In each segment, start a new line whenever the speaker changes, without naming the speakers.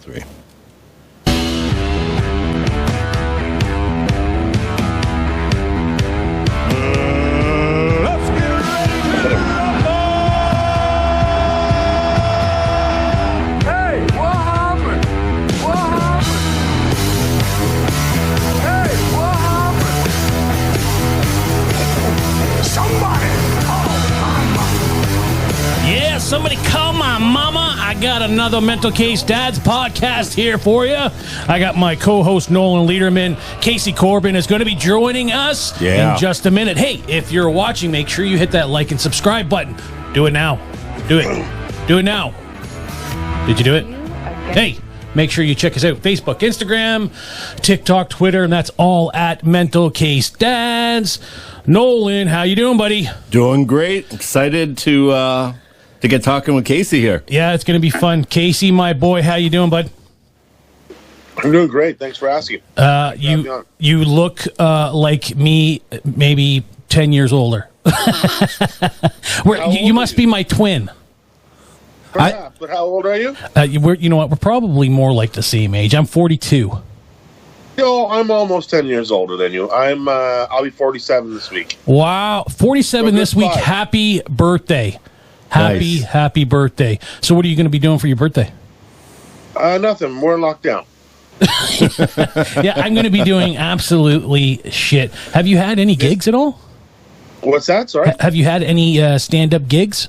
3.
Let's get ready to rumble! Hey, what happened? What happened? Hey, what happened? Somebody call my mama.
Yeah, somebody call my mama. I got another Mental Case Dads podcast here for you. I got my co-host Nolan Lederman. Casey Corbin is going to be joining us in just a minute. Hey, if you're watching, make sure you hit that like and subscribe button. Do it now. Do it. Do it now. Did you do it? Hey, make sure you check us out. Facebook, Instagram, TikTok, Twitter, and that's all at Mental Case Dads. Nolan, how you doing, buddy?
Doing great. Excited to get talking with Casey here.
Yeah, it's going to be fun. Casey, my boy, how you doing, bud?
I'm doing great. Thanks for asking.
You look like me, maybe 10 years older. You must be my twin.
Perhaps, but how old are you?
You know what? We're probably more like the same age. I'm 42.
Yo, I'm almost 10 years older than you. I'll be 47 this week.
Wow, 47 this week.
5.
Happy birthday. Happy birthday. So what are you going to be doing for your birthday?
Nothing. We're locked down.
Yeah, I'm going to be doing absolutely shit. Have you had any gigs at all?
What's that? Sorry?
Have you had any stand-up gigs?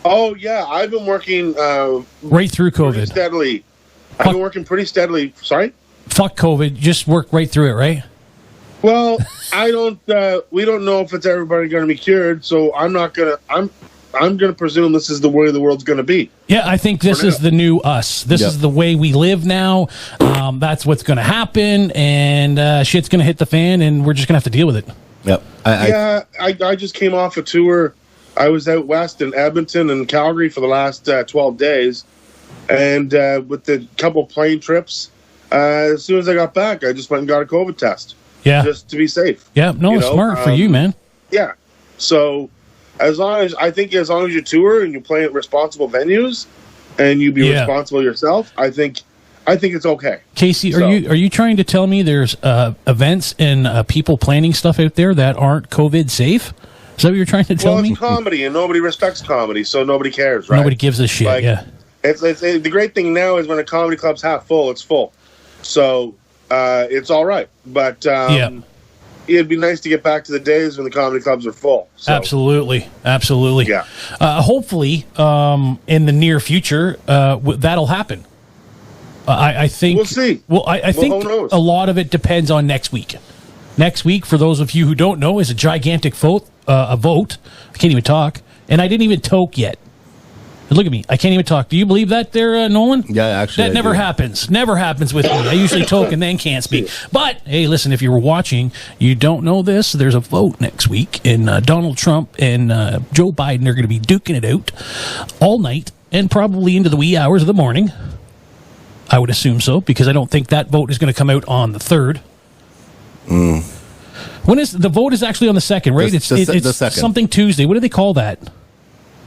Oh, yeah. I've been working
Right through
pretty
COVID.
steadily. I've been working pretty steadily. Sorry?
Fuck COVID. Just work right through it, right?
Well, we don't know if it's everybody going to be cured, so I'm going to presume this is the way the world's going to be.
Yeah, I think this is the new us. This is the way we live now. That's what's going to happen, and shit's going to hit the fan, and we're just going to have to deal with it.
Yep.
I just came off a tour. I was out west in Edmonton and Calgary for the last 12 days, and with the couple plane trips, as soon as I got back, I just went and got a COVID test.
Yeah.
Just to be safe.
Yeah, no, it's smart for you, man.
Yeah. So as long as you tour and you play at responsible venues and you be responsible yourself, I think it's okay.
Casey, are you trying to tell me there's events and people planning stuff out there that aren't COVID safe? Is that what you're trying to tell me?
Well, it's comedy, and nobody respects comedy, so nobody cares, right?
Nobody gives a shit, yeah.
It's the great thing now is when a comedy club's half full, it's full. So it's all right. But it'd be nice to get back to the days when the comedy clubs are full. So.
Absolutely. Yeah. Hopefully, in the near future, that'll happen. I think
we'll see.
Well, I think a lot of it depends on next week. Next week, for those of you who don't know, is a gigantic vote. I can't even talk, and I didn't even toke yet. Look at me. I can't even talk. Do you believe that there, Nolan?
Yeah, actually.
That never happens. Never happens with me. I usually talk and then can't speak. But, hey, listen, if you were watching, you don't know this, there's a vote next week, and Donald Trump and Joe Biden are going to be duking it out all night and probably into the wee hours of the morning. I would assume so, because I don't think that vote is going to come out on the 3rd. When is the vote is actually on the 2nd, right? It's
the 2nd.
Something Tuesday. What do they call that?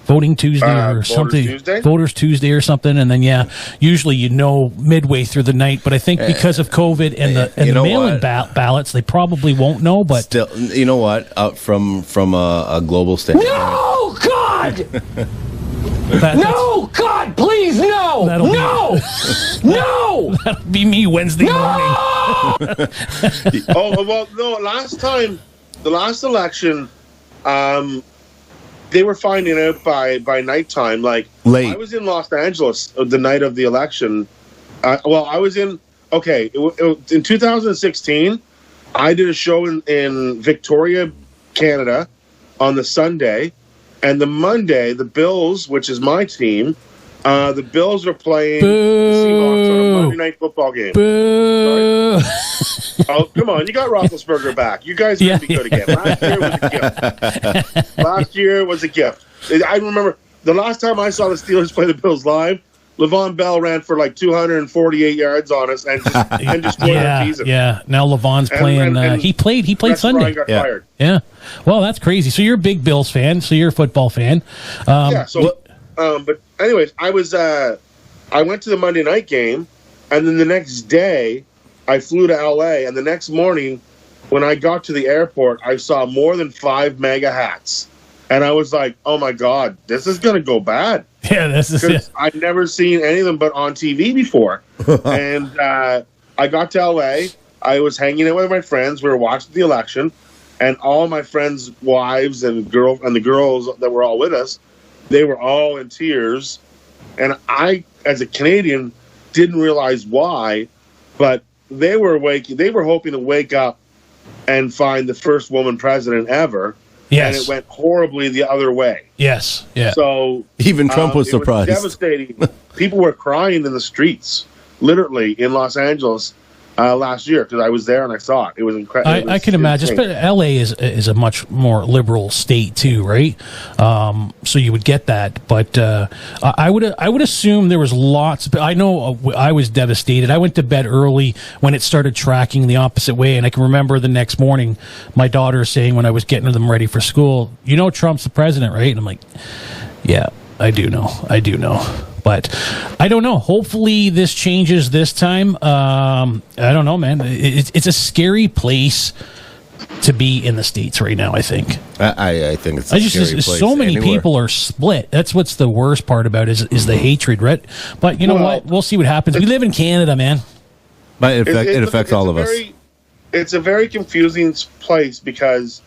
Voting Tuesday or something.
Tuesday?
Voters Tuesday or something, and then usually midway through the night. But I think because of COVID and the mail-in ballots, they probably won't know. But
still, you know what? Out from a global standpoint.
No, God! No, God, please, no! No!
That'll be me Wednesday morning.
Oh, well, no, the last election, they were finding out by nighttime. Like,
late.
I was in Los Angeles the night of the election. I was in 2016, I did a show in Victoria, Canada on the Sunday, and the Monday, the Bills, which is my team, the Bills are playing the Seahawks on a Monday night football game.
Boo!
Oh, come on. You got Roethlisberger back. You guys are going to be good again. Last year was a gift. I remember the last time I saw the Steelers play the Bills live, Le'Veon Bell ran for like 248 yards on us and just destroyed our season.
Yeah, now Le'Veon's playing. He played Sunday.
Got fired.
Yeah. Well, that's crazy. So you're a big Bills fan. So you're a football fan.
But anyways, I I went to the Monday night game, and then the next day, I flew to LA, and the next morning, when I got to the airport, I saw more than 5 MAGA hats. And I was like, oh my God, this is going to go bad.
Yeah, this is it.
I'd never seen any of them but on TV before. And I got to LA. I was hanging out with my friends. We were watching the election. And all my friends' wives and the girls that were all with us, they were all in tears. And I, as a Canadian, didn't realize why, but they were hoping to wake up and find the first woman president ever.
Yes.
And it went horribly the other way.
Yes. Yeah.
So
Even Trump was surprised.
It was devastating. People were crying in the streets, literally, in Los Angeles last year, because I was there and I saw it. It was incredible.
I can imagine. But LA is a much more liberal state too, right? So you would get that. But I would assume there was lots. I know I was devastated. I went to bed early when it started tracking the opposite way, and I can remember the next morning my daughter saying when I was getting them ready for school, "You know Trump's the president, right?" And I'm like, "Yeah, I do know. But I don't know. Hopefully this changes this time. I don't know, man. It's a scary place to be in the States right now, I think.
I think it's a scary place
so many
anywhere.
people are split. That's what's the worst part about it is the hatred, right? But you know what? We'll see what happens. We live in Canada, man.
But it affects all of us.
It's a very confusing place because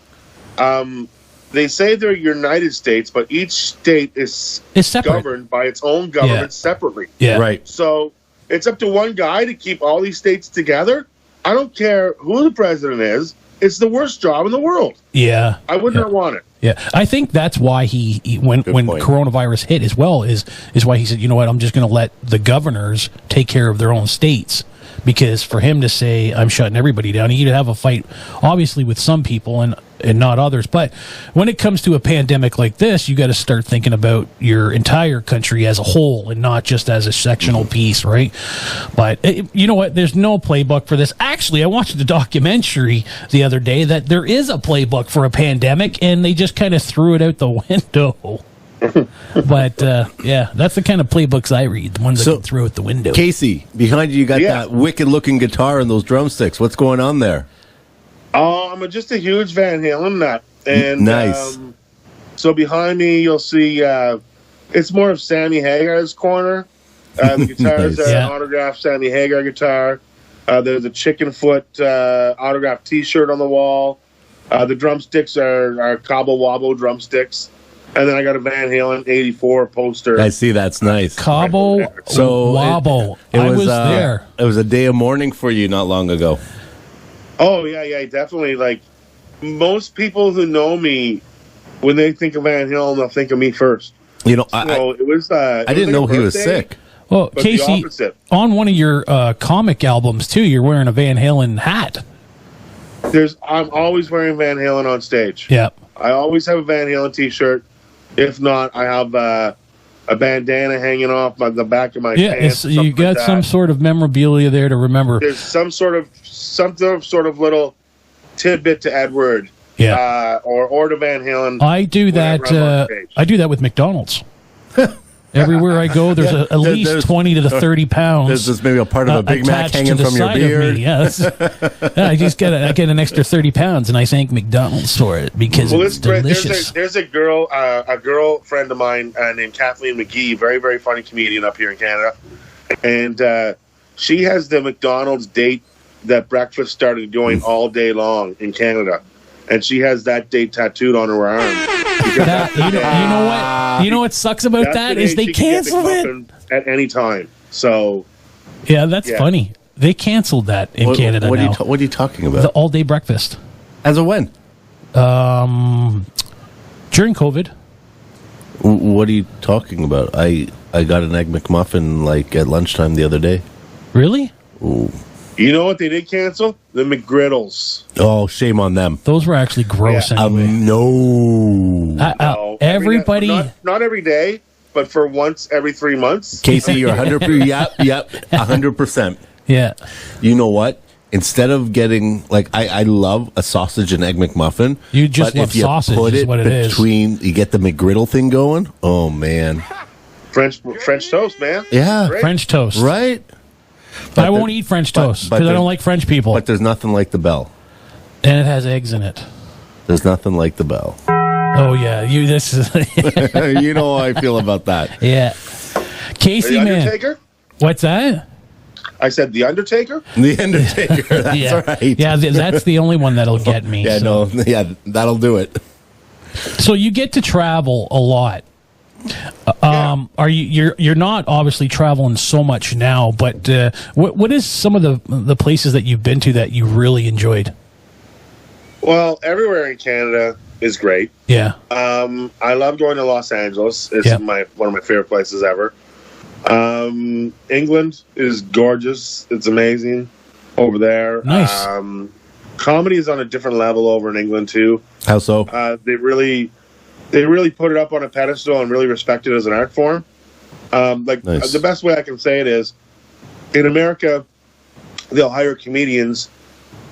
they say they're United States, but each state is
separate.
governed by its own government separately.
Yeah.
Right.
So it's up to one guy to keep all these states together. I don't care who the president is. It's the worst job in the world.
Yeah.
I would not want it.
Yeah, I think that's why he when
point.
coronavirus hit as well is why he said, you know what, I'm just going to let the governors take care of their own states. Because for him to say, I'm shutting everybody down, he'd have a fight, obviously, with some people and not others. But when it comes to a pandemic like this, you got to start thinking about your entire country as a whole and not just as a sectional piece, right? But you know what? There's no playbook for this. Actually, I watched a documentary the other day that there is a playbook for a pandemic, and they just kind of threw it out the window. But yeah, that's the kind of playbooks I read, the ones that can throw out the window.
Casey, behind you got that wicked looking guitar and those drumsticks. What's going on there?
Oh, I'm just a huge Van Halen nut. And
nice.
So behind me, you'll see it's more of Sammy Hagar's corner. The guitars are an autographed Sammy Hagar guitar. There's a chicken foot autographed T-shirt on the wall. The drumsticks are Cabo Wabo drumsticks. And then I got a Van Halen 84 poster.
I see, that's nice.
Cabo Wabo. I was there.
It was a day of mourning for you not long ago.
Oh, yeah, definitely. Like, most people who know me, when they think of Van Halen, they'll think of me first.
You know,
I
didn't know he was sick.
Well, Casey, on one of your comic albums, too, you're wearing a Van Halen hat.
I'm always wearing Van Halen on stage.
Yeah.
I always have a Van Halen T-shirt. If not, I have a bandana hanging off the back of my pants.
Yeah, you got some sort of memorabilia there to remember.
There's some sort of little tidbit to Edward.
Yeah.
Or to Van Halen.
I do that. I do that with McDonald's. Everywhere I go, there's at least 20 to 30 pounds.
There's just maybe a part of a Big Mac hanging from your beard.
Yeah, I just get an extra 30 pounds, and I thank McDonald's for it because it's delicious.
There's a girl friend of mine named Kathleen McGee, very, very funny comedian up here in Canada, and she has the McDonald's date that breakfast started going all day long in Canada, and she has that date tattooed on her arm.
You know what? You know what sucks about that is they canceled it
at any time. So,
yeah, that's funny. They canceled that in Canada now.
What are you talking about?
The all-day breakfast.
As of when?
During COVID.
What are you talking about? I got an Egg McMuffin at lunchtime the other day.
Really?
Ooh.
You know what they did cancel? The McGriddles.
Oh, shame on them.
Those were actually gross anyway.
No.
Everybody...
not every day, but for once every 3 months.
Casey, you're 100%. Yep, 100%.
Yeah.
You know what? Instead of getting, I love a sausage and Egg McMuffin.
You just love sausage is what it is.
You get the McGriddle thing going, oh, man.
French toast, man.
Yeah.
Great.
French toast.
Right?
I won't eat French toast because I don't like French people.
But there's nothing like the Bell.
And it has eggs in it.
There's nothing like the Bell.
Oh yeah, this is
You know how I feel about that.
yeah. Casey,
The
man,
Undertaker?
what's that?
I said The Undertaker?
The Undertaker. That's
yeah,
right.
yeah, that's the only one that'll get me.
Yeah,
so.
no. Yeah, that'll do it.
So you get to travel a lot. Are you're not obviously traveling so much now, but what is some of the places that you've been to that you really enjoyed?
Well, everywhere in Canada is great.
Yeah.
I love going to Los Angeles. It's one of my favorite places ever. England is gorgeous. It's amazing over there.
Nice.
Comedy is on a different level over in England too.
How so?
They really put it up on a pedestal and really respect it as an art form.
Nice.
The best way I can say it is, in America, they'll hire comedians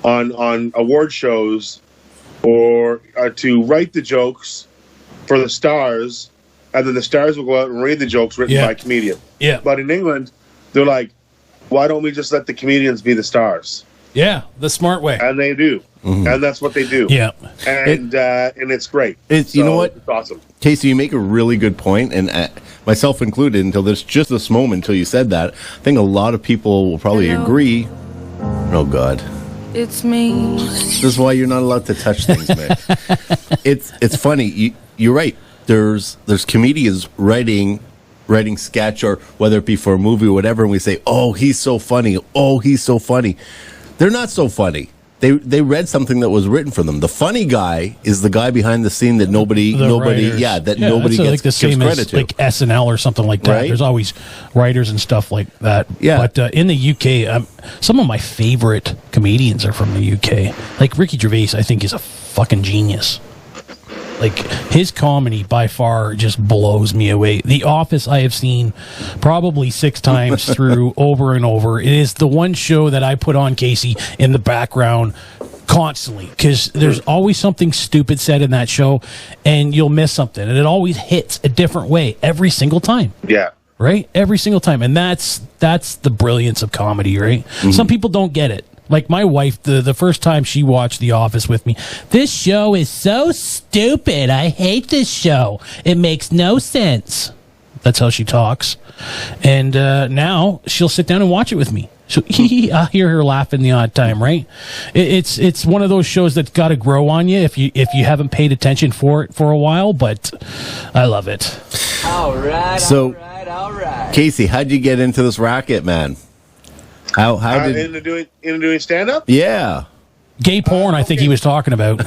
on award shows or to write the jokes for the stars, and then the stars will go out and read the jokes written by a comedian.
Yeah.
But in England, they're like, why don't we just let the comedians be the stars?
Yeah, the smart way.
And they do.
Mm-hmm.
And that's what they do.
Yeah.
And it's great.
You know what?
It's awesome.
Casey, you make a really good point, and myself included, until this moment, until you said that, I think a lot of people will probably agree. Oh, God.
It's me.
This is why you're not allowed to touch things, man. It's funny. You're right. There's comedians writing sketch, or whether it be for a movie or whatever, and we say, oh, he's so funny. Oh, he's so funny. They're not so funny. They read something that was written for them. The funny guy is the guy behind the scene that nobody
writers.
Nobody
that's
gets,
like the same
gives credit
as
to.
like SNL or something like that.
Right?
There's always writers and stuff like that.
Yeah.
But in the UK, some of my favorite comedians are from the UK. Like Ricky Gervais, I think is a fucking genius. Like his comedy by far just blows me away. The Office I have seen probably 6 times through over and over. It is the one show that I put on, Casey, in the background constantly, because there's always something stupid said in that show and you'll miss something, and it always hits a different way every single time.
Yeah.
Right? Every single time. And that's the brilliance of comedy, right? Mm-hmm. Some people don't get it. Like my wife, the first time she watched The Office with me, this show is so stupid. I hate this show. It makes no sense. That's how she talks. And now she'll sit down and watch it with me. So I'll hear her laughing the odd time, right? It's one of those shows that's got to grow on you if you haven't paid attention for it for a while. But I love it.
All right.
So,
all right.
Casey, how'd you get into this racket, man? How did
into doing stand up?
Yeah.
Gay porn, I think he was talking about.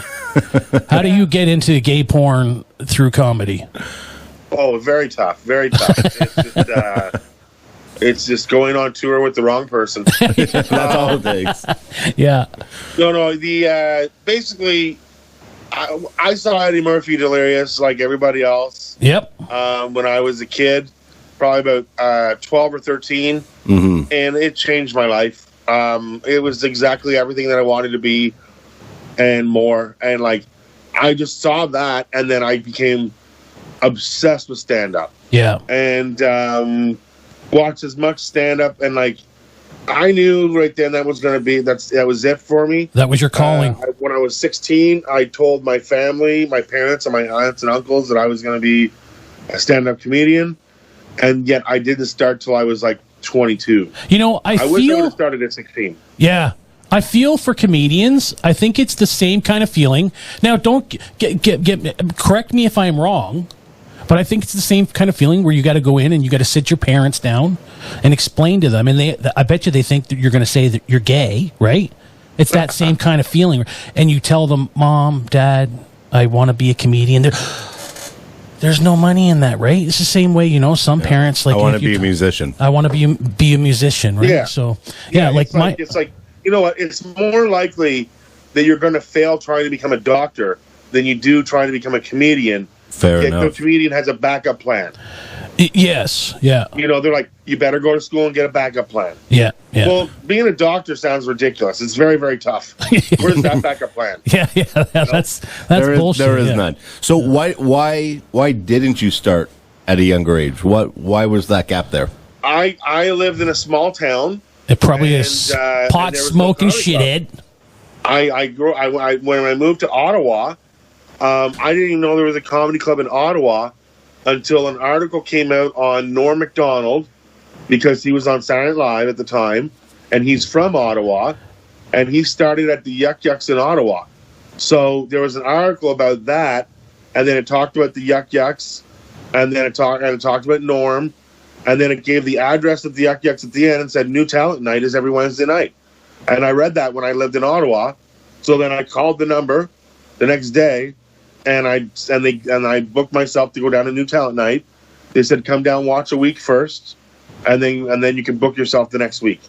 How do you get into gay porn through comedy?
Oh, very tough. Very tough. It's just going on tour with the wrong person.
That's all it takes.
Yeah.
No. Basically, I saw Eddie Murphy Delirious like everybody else.
Yep.
When I was a kid, probably about 12 or 13, and it changed my life. It was exactly everything that I wanted to be and more. And like, I just saw that, and then I became obsessed with stand-up.
Yeah.
And watched as much stand-up, and like, I knew right then that was it for me.
That was your calling.
When I was 16, I told my family, my parents, and my aunts and uncles that I was going to be a stand-up comedian, and yet I didn't start till I was like 22.
You know, I
wish I would
feel
have started at 16.
Yeah. I feel for comedians. I think it's the same kind of feeling. Now, don't correct me if I'm wrong, but I think it's the same kind of feeling where you got to go in and you got to sit your parents down and explain to them. And I bet you they think that you're going to say that you're gay, right? It's that same kind of feeling. And you tell them, Mom, Dad, I want to be a comedian. There's no money in that, right? It's the same way, some parents like.
I want to be a musician.
I want to be a musician, right?
Yeah.
So like
it's like, you know what? It's more likely that you're going to fail trying to become a doctor than you do trying to become a comedian.
Fair enough.
The comedian has a backup plan.
Yes. Yeah.
They're like, you better go to school and get a backup plan.
Yeah.
Well, being a doctor sounds ridiculous. It's very, very tough. Where's that backup plan?
Yeah. That's bullshit.
There is none. So why didn't you start at a younger age? Why was that gap there?
I lived in a small town.
It probably
And,
is
and
pot
there was no
smoking
comedy club.
shithead.
When I moved to Ottawa, I didn't even know there was a comedy club in Ottawa until an article came out on Norm Macdonald, because he was on Saturday Night Live at the time, and he's from Ottawa, and he started at the Yuck Yucks in Ottawa. So there was an article about that, and then it talked about the Yuck Yucks, and then it talked about Norm, and then it gave the address of the Yuck Yucks at the end and said New Talent Night is every Wednesday night. And I read that when I lived in Ottawa. So then I called the number the next day, and I booked myself to go down to New Talent Night. They said come down, watch a week first, and then you can book yourself the next week.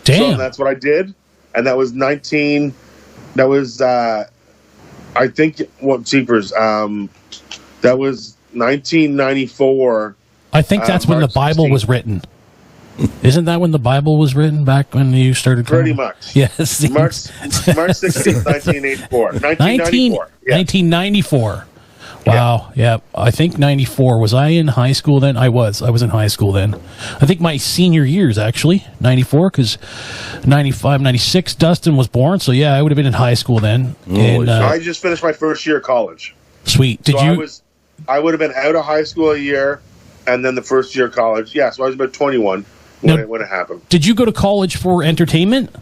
Damn.
So that's what I did, and that was I think what cheapers. That was 1994.
I think that's when the
March
Bible
16th.
was written. Isn't that when the Bible was written, back when you started?
Pretty
comedy?
much.
Yes.
March 16th, 1984. 1994. Yeah.
1994. Wow. Yeah. I think 94. Was I in high school then? I was in high school then. I think my senior years, actually. 94, because 95, 96, Dustin was born. So, yeah, I would have been in high school then. And,
I just finished my first year of college.
sweet. Did
So
you?
I would have been out of high school a year, and then the first year of college. Yeah, so I was about 21 when it happened.
Did you go to college for entertainment?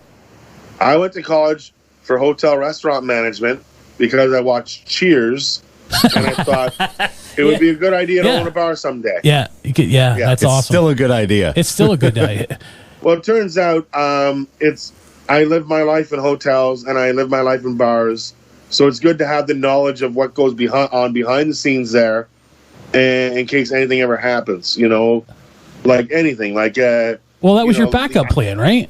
I went to college for hotel restaurant management because I watched Cheers, and I thought it would be a good idea to
Yeah.
own a bar someday.
Yeah. That's
It's
awesome.
still a good idea.
It's still a good idea.
Well, it turns out I live my life in hotels and I live my life in bars, so it's good to have the knowledge of what goes behind the scenes there, and in case anything ever happens, like anything, like
Well, that was your backup plan, right?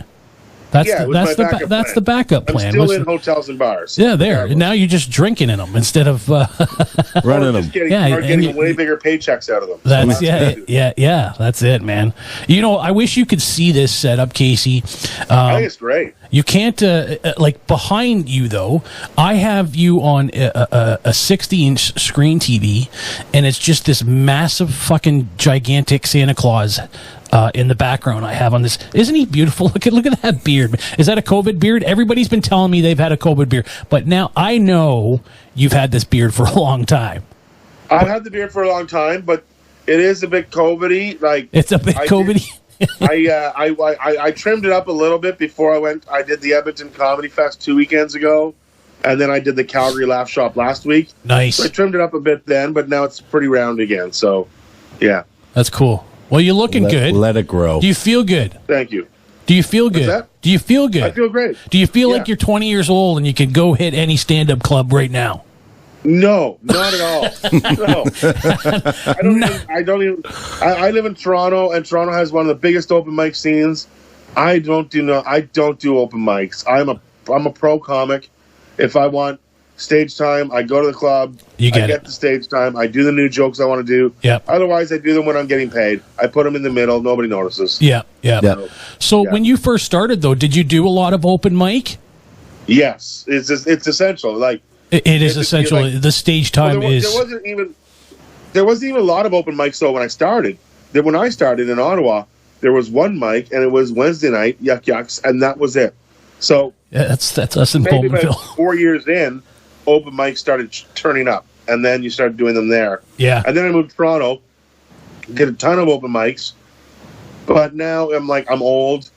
That's
Yeah, it was my backup
that's
plan.
the backup
I'm
plan.
still
was-
in hotels and bars.
yeah, there.
Regardless.
Now you're just drinking in them instead of.
Running
Just
them.
getting way bigger paychecks out of them. So
That's
good.
yeah. That's it, man. I wish you could see this setup, Casey.
I think it's great.
You can't like behind you though. I have you on a 60-inch screen TV, and it's just this massive, fucking gigantic Santa Claus. In the background, I have on this. Isn't he beautiful? Look at that beard. Is that a COVID beard? Everybody's been telling me they've had a COVID beard, but now I know you've had this beard for a long time.
I've had the beard for a long time, but it is a bit COVID-y. Like
It's a bit COVID.
I trimmed it up a little bit before I went. I did the Edmonton Comedy Fest 2 weekends ago, and then I did the Calgary Laugh Shop last week.
Nice.
So I trimmed it up a bit then, but now it's pretty round again. So, yeah.
That's cool. Well, you're looking good.
Let it grow.
Do you feel good?
Thank you.
Do you feel good?
that?
Do you feel good?
I feel great.
Do you feel
Yeah.
like you're 20 years old and you can go hit any stand-up club right now?
No, not at all. No, I don't even. I live in Toronto, and Toronto has one of the biggest open mic scenes. I don't do open mics. I'm a pro comic. If I want stage time, I go to the club.
You get
I get
it.
the stage time. I do the new jokes I want to do.
Yep.
Otherwise, I do them when I'm getting paid. I put them in the middle. Nobody notices.
Yeah.
Yeah.
So
Yeah.
when you first started, though, did you do a lot of open mic?
Yes, it's essential. Like
It is
It's
essentially
like-
the stage time
there wasn't even a lot of open mics though when I started. When I started in Ottawa, there was one mic, and it was Wednesday night, Yuck Yucks, and that was it. So
that's us in
maybe
Bowmanville.
about 4 years in, open mics started turning up, and then you started doing them there.
Yeah.
And then I moved to Toronto, did a ton of open mics, but now I'm old.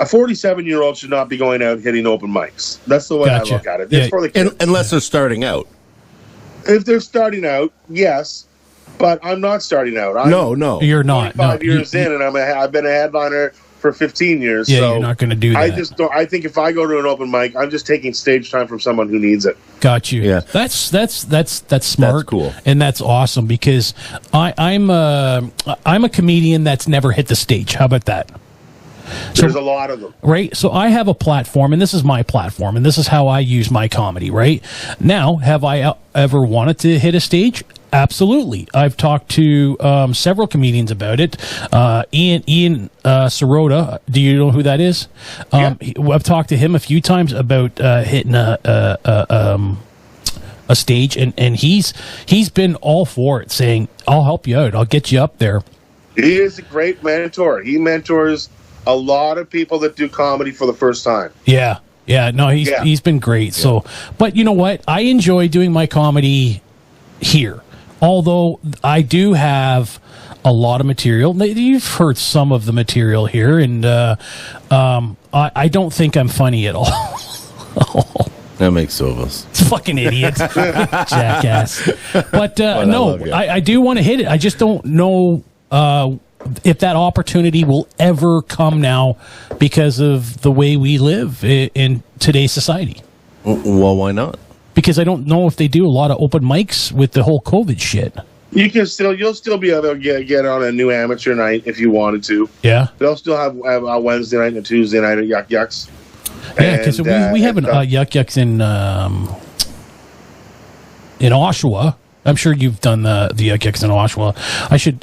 A 47-year-old should not be going out hitting open mics. That's the way
Gotcha.
I look at it.
Yeah.
It's for the kids.
Unless they're starting out.
If they're starting out, yes, but I'm not starting out. I'm
No.
You're not.
25
No.
years in, and I've been a headliner for 15 years.
Yeah,
so
you're not going to do that.
I just don't. I think if I go to an open mic, I'm just taking stage time from someone who needs it.
Got you.
Yeah.
That's smart.
cool.
And that's awesome because I'm a comedian that's never hit the stage. How about that?
There's a lot of them.
Right? So I have a platform, and this is my platform, and this is how I use my comedy, right? Now, have I ever wanted to hit a stage? Absolutely. I've talked to several comedians about it. Ian Sirota, do you know who that is? I've talked to him a few times about hitting a a stage, and he's been all for it, saying, "I'll help you out. I'll get you up there."
He is a great mentor. He mentors a lot of people that do comedy for the first time.
Yeah. No, he's been great. So, but you know what? I enjoy doing my comedy here, although I do have a lot of material. You've heard some of the material here, and I don't think I'm funny at all.
That makes two of us.
Fucking idiot. Jackass. But no, I do want to hit it. I just don't know if that opportunity will ever come now because of the way we live in today's society.
Well, why not?
Because I don't know if they do a lot of open mics with the whole COVID shit.
You'll still be able to get on a new amateur night if you wanted to.
Yeah.
They'll still have a Wednesday night and a Tuesday night at Yuck Yucks.
Yeah, because we have an Yuck Yucks in Oshawa. I'm sure you've done the Yuck Yucks in Oshawa.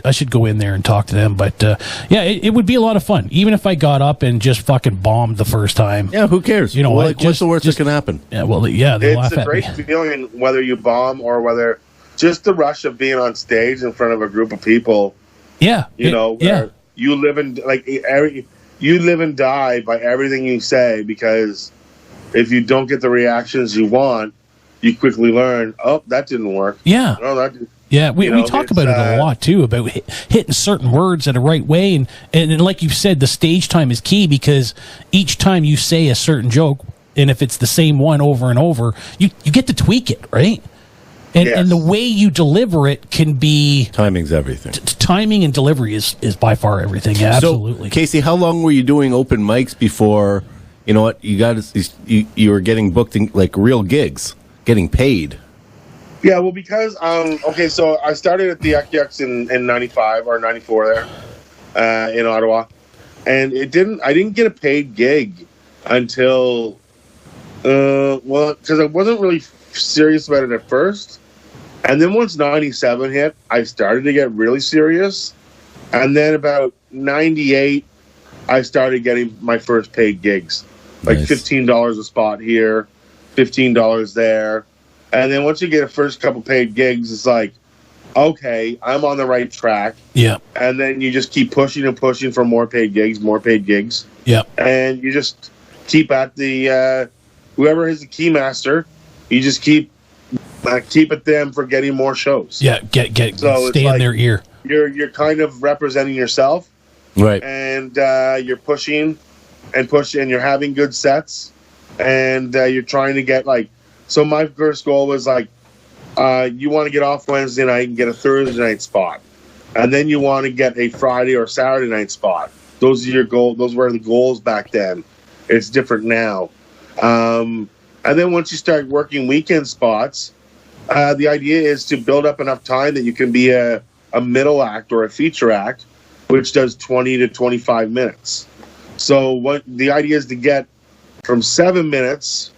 I should go in there and talk to them. But yeah, it would be a lot of fun, even if I got up and just fucking bombed the first time.
Yeah, who cares?
You know,
what's the worst that can happen?
Yeah, well, yeah, they laugh
it's a
at
great
me.
feeling whether you bomb or whether just the rush of being on stage in front of a group of people.
Yeah,
where you live and die by everything you say, because if you don't get the reactions you want, you quickly learn, oh, that didn't work.
Yeah.
No, that didn't.
Yeah, we talk about it a lot, too, about hitting certain words in the right way. And like you said, the stage time is key, because each time you say a certain joke, and if it's the same one over and over, you get to tweak it, right? And the way you deliver it can be...
Timing's everything.
Timing and delivery is by far everything. Yeah, absolutely.
So, Casey, how long were you doing open mics before, you know what, you were getting booked in, like, real gigs, getting paid?
Yeah, well, because, so I started at the Yuck Yucks in 95 or 94 there in Ottawa. And I didn't get a paid gig until, because I wasn't really serious about it at first. And then once 97 hit, I started to get really serious. And then about 98, I started getting my first paid gigs. Like nice. $15 a spot here, $15 there. And then once you get a first couple paid gigs, it's like, okay, I'm on the right track.
Yeah.
And then you just keep pushing and pushing for more paid gigs.
Yeah.
And you just keep at the, whoever is the key master, you just keep at them for getting more shows.
Yeah, stay in their ear.
You're kind of representing yourself.
Right.
And you're pushing, and you're having good sets. And you're trying to get, like, so my first goal was, like, you want to get off Wednesday night and get a Thursday night spot. And then you want to get a Friday or Saturday night spot. Those are your goals. Those were the goals back then. It's different now. And then once you start working weekend spots, the idea is to build up enough time that you can be a middle act or a feature act, which does 20 to 25 minutes. So what the idea is to get from 7 minutes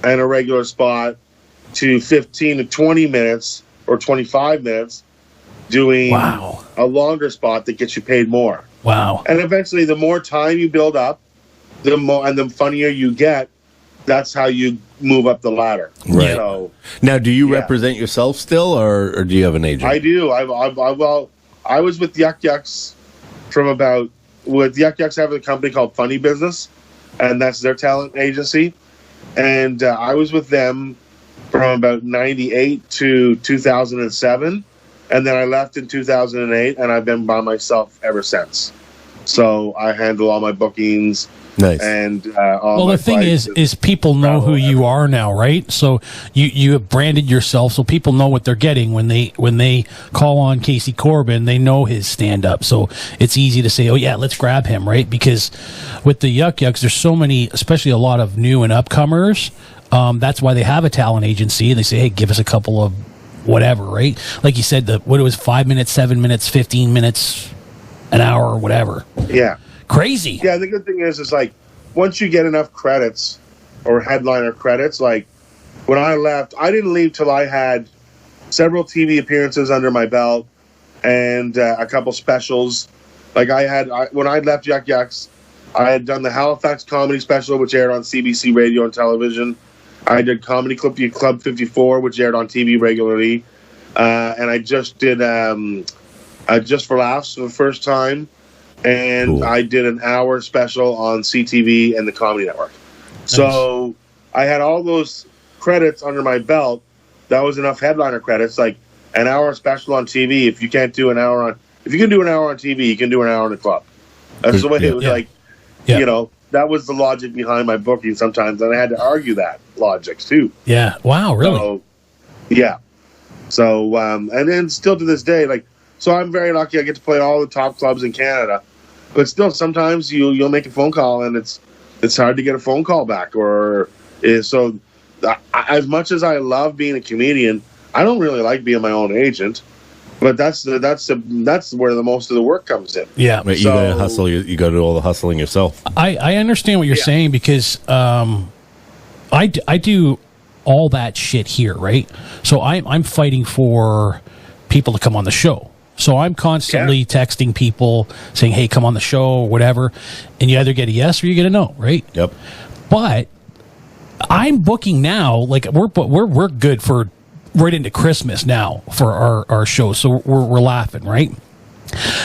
and a regular spot to 15 to 20 minutes or 25 minutes doing a longer spot that gets you paid more.
Wow.
And eventually, the more time you build up, the more and the funnier you get. That's how you move up the ladder.
Right.
So,
now, do you represent yourself still, or do you have an agent?
I do. I was with Yuck Yucks with Yuck Yucks have a company called Funny Business, and that's their talent agency. And I was with them from about 98 to 2007. And then I left in 2008, and I've been by myself ever since. So I handle all my bookings.
Nice.
And
the thing is people know who you are now, right? So you have branded yourself, so people know what they're getting when they call on Casey Corbin. They know his stand up, so it's easy to say, oh yeah, let's grab him, right? Because with the Yuck Yucks, there's so many, especially a lot of new and upcomers. That's why they have a talent agency. They say, hey, give us a couple of whatever, right? Like you said, what it was, 5 minutes, 7 minutes, 15 minutes, an hour, or whatever.
Yeah.
Crazy.
Yeah, the good thing is like, once you get enough credits or headliner credits, like when I left, I didn't leave till I had several TV appearances under my belt and a couple specials. Like when I left Yuck Yucks, I had done the Halifax comedy special, which aired on CBC radio and television. I did Comedy Club 54, which aired on TV regularly. And I just did Just for Laughs for the first time. And
Cool.
I did an hour special on CTV and the Comedy Network. So I had all those credits under my belt. That was enough headliner credits, like an hour special on TV. If you can do an hour on TV, you can do an hour in the club. That's the way it was like, you know, that was the logic behind my booking sometimes. And I had to argue that logic too.
Yeah. Wow. Really?
So, yeah. So, and then still to this day, like, so I'm very lucky I get to play all the top clubs in Canada. But still, sometimes you'll make a phone call and it's hard to get a phone call back. So as much as I love being a comedian, I don't really like being my own agent. But that's where the most of the work comes in.
Yeah.
Right, you gotta hustle. You got to do all the hustling yourself.
I understand what you're saying because I do all that shit here, right? So I'm fighting for people to come on the show. So I'm constantly texting people saying, "Hey, come on the show," or whatever, and you either get a yes or you get a no, right?
Yep.
But I'm booking now. Like we're good for right into Christmas now for our show. So we're laughing, right?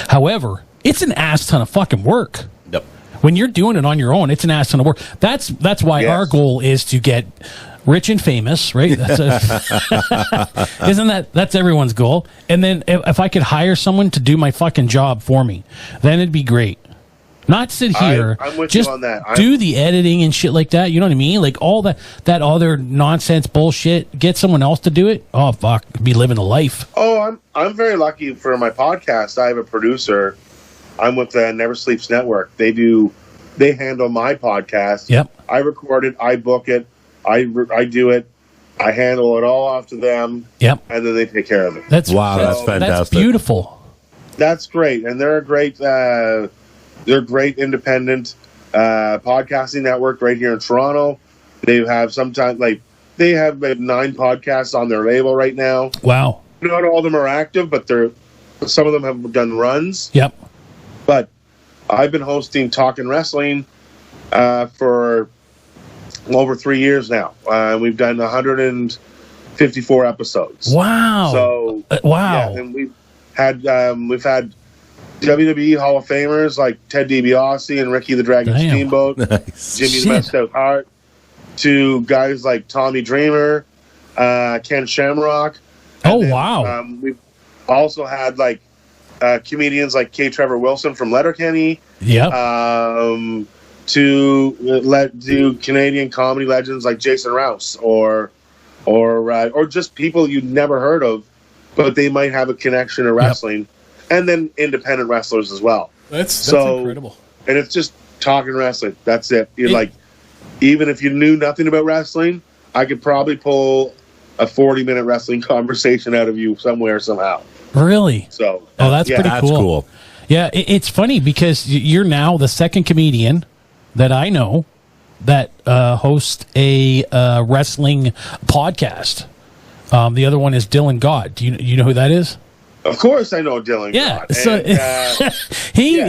However, it's an ass ton of fucking work.
Yep.
When you're doing it on your own, it's an ass ton of work. That's why our goal is to get rich and famous, right? That's everyone's goal. And then if I could hire someone to do my fucking job for me, then it'd be great. Not sit here,
I'm with
just
you on that.
do the editing and shit like that. You know what I mean? Like all that other nonsense bullshit. Get someone else to do it. Oh fuck, be living a life.
Oh, I'm very lucky for my podcast. I have a producer. I'm with the Never Sleeps Network. They handle my podcast.
Yep.
I record it. I book it. I do it. I handle it all off to them.
Yep.
And then they take care of it.
That's
fantastic.
That's beautiful.
That's great, and they're a great. They're great independent podcasting network right here in Toronto. They have they have 9 podcasts on their label right now.
Wow.
Not all of them are active, but some of them have done runs.
Yep.
But I've been hosting Talkin' Wrestling for over 3 years now. We've done 154 episodes.
Wow.
So
wow.
Yeah, and we've had WWE Hall of Famers like Ted DiBiase and Ricky the Dragon Steamboat,
Nice.
Jimmy the Messed Out Heart, to guys like Tommy Dreamer, Ken Shamrock.
Oh,
then,
wow.
We've also had like comedians like K. Trevor Wilson from Letterkenny.
Yep.
To Canadian comedy legends like Jason Rouse or just people you'd never heard of, but they might have a connection to wrestling, and then independent wrestlers as well.
That's incredible.
And it's just talking wrestling. That's it. You're like, even if you knew nothing about wrestling, I could probably pull a 40-minute wrestling conversation out of you somewhere somehow.
Really?
So,
that's pretty
That's
cool.
cool.
Yeah, it's funny because you're now the second comedian that I know that hosts a wrestling podcast. The other one is Dylan Gott. Do you know who that is?
Of course, I know Dylan.
Yeah,
Gott.
so
And,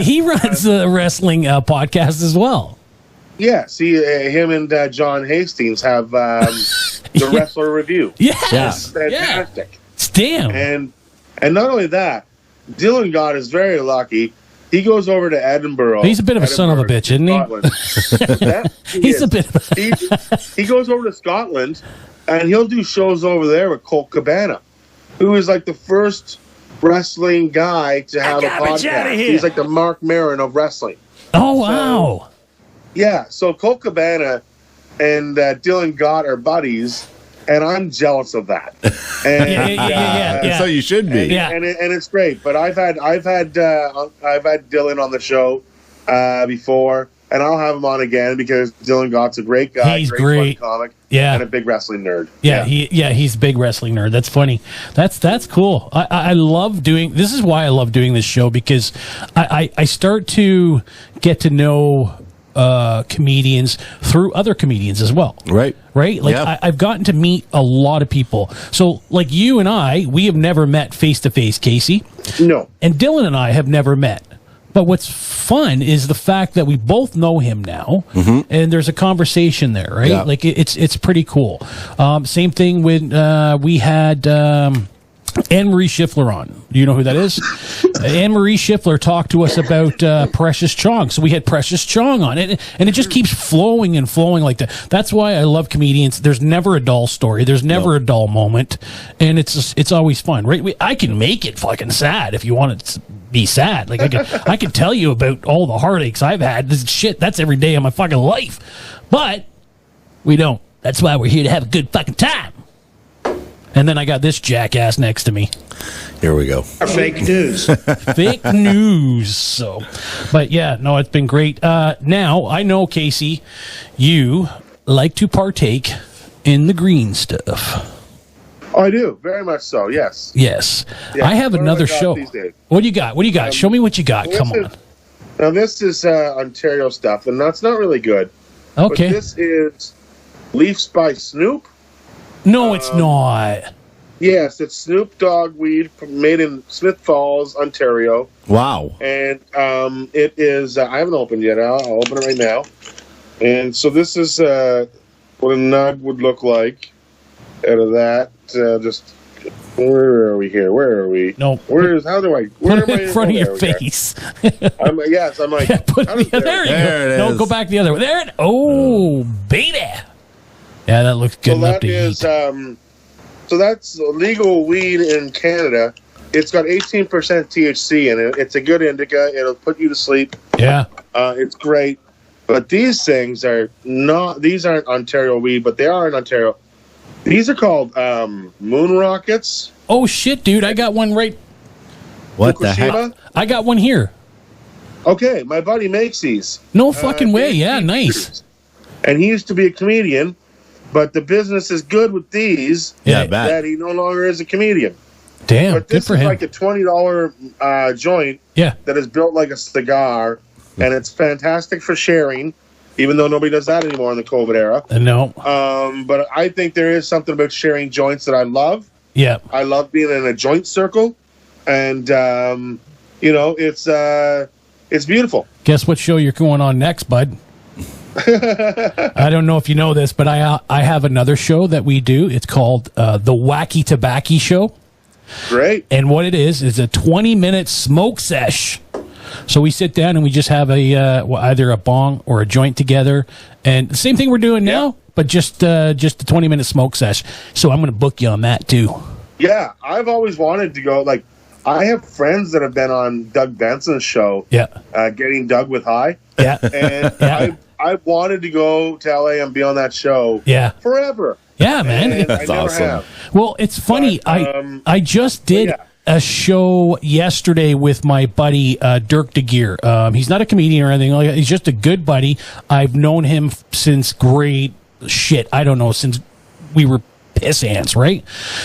he runs a wrestling podcast as well.
yeah, see, him and John Hastings have the Wrestler Review.
Yes,
Fantastic.
Damn.
And not only that, Dylan Gott is very lucky. He goes over to Edinburgh.
He's a bit of a son of a bitch, isn't he? He's a bit of
he goes over to Scotland, and he'll do shows over there with Colt Cabana, who is like the first wrestling guy to have a podcast. He's like the Mark Maron of wrestling.
Oh, wow.
Yeah, so Colt Cabana and Dylan Gott are buddies, and I'm jealous of that. And,
Yeah.
So you should be.
Yeah.
and it's great. But I've had Dylan on the show before, and I'll have him on again because Dylan Gott's a great guy.
He's
fun
great.
comic,
Yeah.
and a big wrestling nerd.
He's a big wrestling nerd. That's funny. That's cool. I love doing. This is why I love doing this show, because I start to get to know comedians through other comedians as well.
Right.
Like I've gotten to meet a lot of people. So like you and I, we have never met face to face, Casey.
No.
And Dylan and I have never met. But what's fun is the fact that we both know him now, and there's a conversation there, right?
Yeah.
Like it's pretty cool. Same thing when we had Anne-Marie Schiffler on. Do you know who that is? Anne-Marie Schiffler talked to us about Precious Chong. So we had Precious Chong on it, and it just keeps flowing and flowing like that. That's why I love comedians. There's never a dull story. There's never a dull moment, and it's always fun, right? I can make it fucking sad if you want it to be sad. Like I can tell you about all the heartaches I've had. This shit, that's every day of my fucking life. But we don't. That's why we're here to have a good fucking time. And then I got this jackass next to me.
Here we go.
Fake news.
Fake news. So, but yeah, no, it's been great. Now I know, Casey, you like to partake in the green stuff.
Oh, I do very much so. Yes.
Yes,
Yeah.
I have
What do
another
I got
show.
these days?
What do you got? What do you got? Show me what you got. Come on.
Now this is Ontario stuff, and that's not really good.
Okay.
But this is Leafs by Snoop.
No, it's not.
Yes, it's Snoop Dogg weed made in Smith Falls, Ontario.
Wow.
And it is, I haven't opened yet. I'll open it right now. And so this is what a nug would look like out of that. Just, where are we here? Where are we?
No.
How do I? Where
Put
am
it
I?
in front of
Oh,
your
there we go.
face.
I'm like,
Yeah, put
how
it,
does
there you
There
go.
it
No,
is.
go back the other way. There it. Oh, baby. Yeah, that looks good
So
enough
that
to
is,
eat.
so that's legal weed in Canada. It's got 18% THC in it. It's a good indica. It'll put you to sleep.
Yeah.
It's great. But these things are not, these aren't Ontario weed, but they are in Ontario. These are called moon rockets.
Oh shit, dude! I got one right.
What the heck?
Fukushima.
I got one here.
Okay, my buddy makes these.
No fucking way.
Dave
Yeah, nice.
Peters. And he used to be a comedian, but the business is good with these
Yeah, I
Yeah.
bet.
that he no longer is a comedian.
Damn,
But
good
this
for
is
him.
like a $20 joint
Yeah.
that is built like a cigar, and it's fantastic for sharing, even though nobody does that anymore in the COVID era.
No.
But I think there is something about sharing joints that I love.
Yeah.
I love being in a joint circle, and it's beautiful.
Guess what show you're going on next, bud? I don't know if you know this, but I have another show that we do. It's called the Wacky Tobacco Show.
Great.
And what it is a 20-minute smoke sesh. So we sit down and we just have either a bong or a joint together, and the same thing we're doing now, but just a 20-minute smoke sesh. So I'm going to book you on that too.
Yeah, I've always wanted to go. Like, I have friends that have been on Doug Benson's show,
Yeah,
Getting Doug with High,
yeah,
and
Yeah.
I wanted to go to LA and be on that show
yeah,
forever.
yeah, man.
And
That's
I never
awesome.
have.
Well, it's funny.
But,
I just did
yeah.
a show yesterday with my buddy Dirk DeGeer. He's not a comedian or anything like that. He's just a good buddy. I've known him since since we were piss ants, right?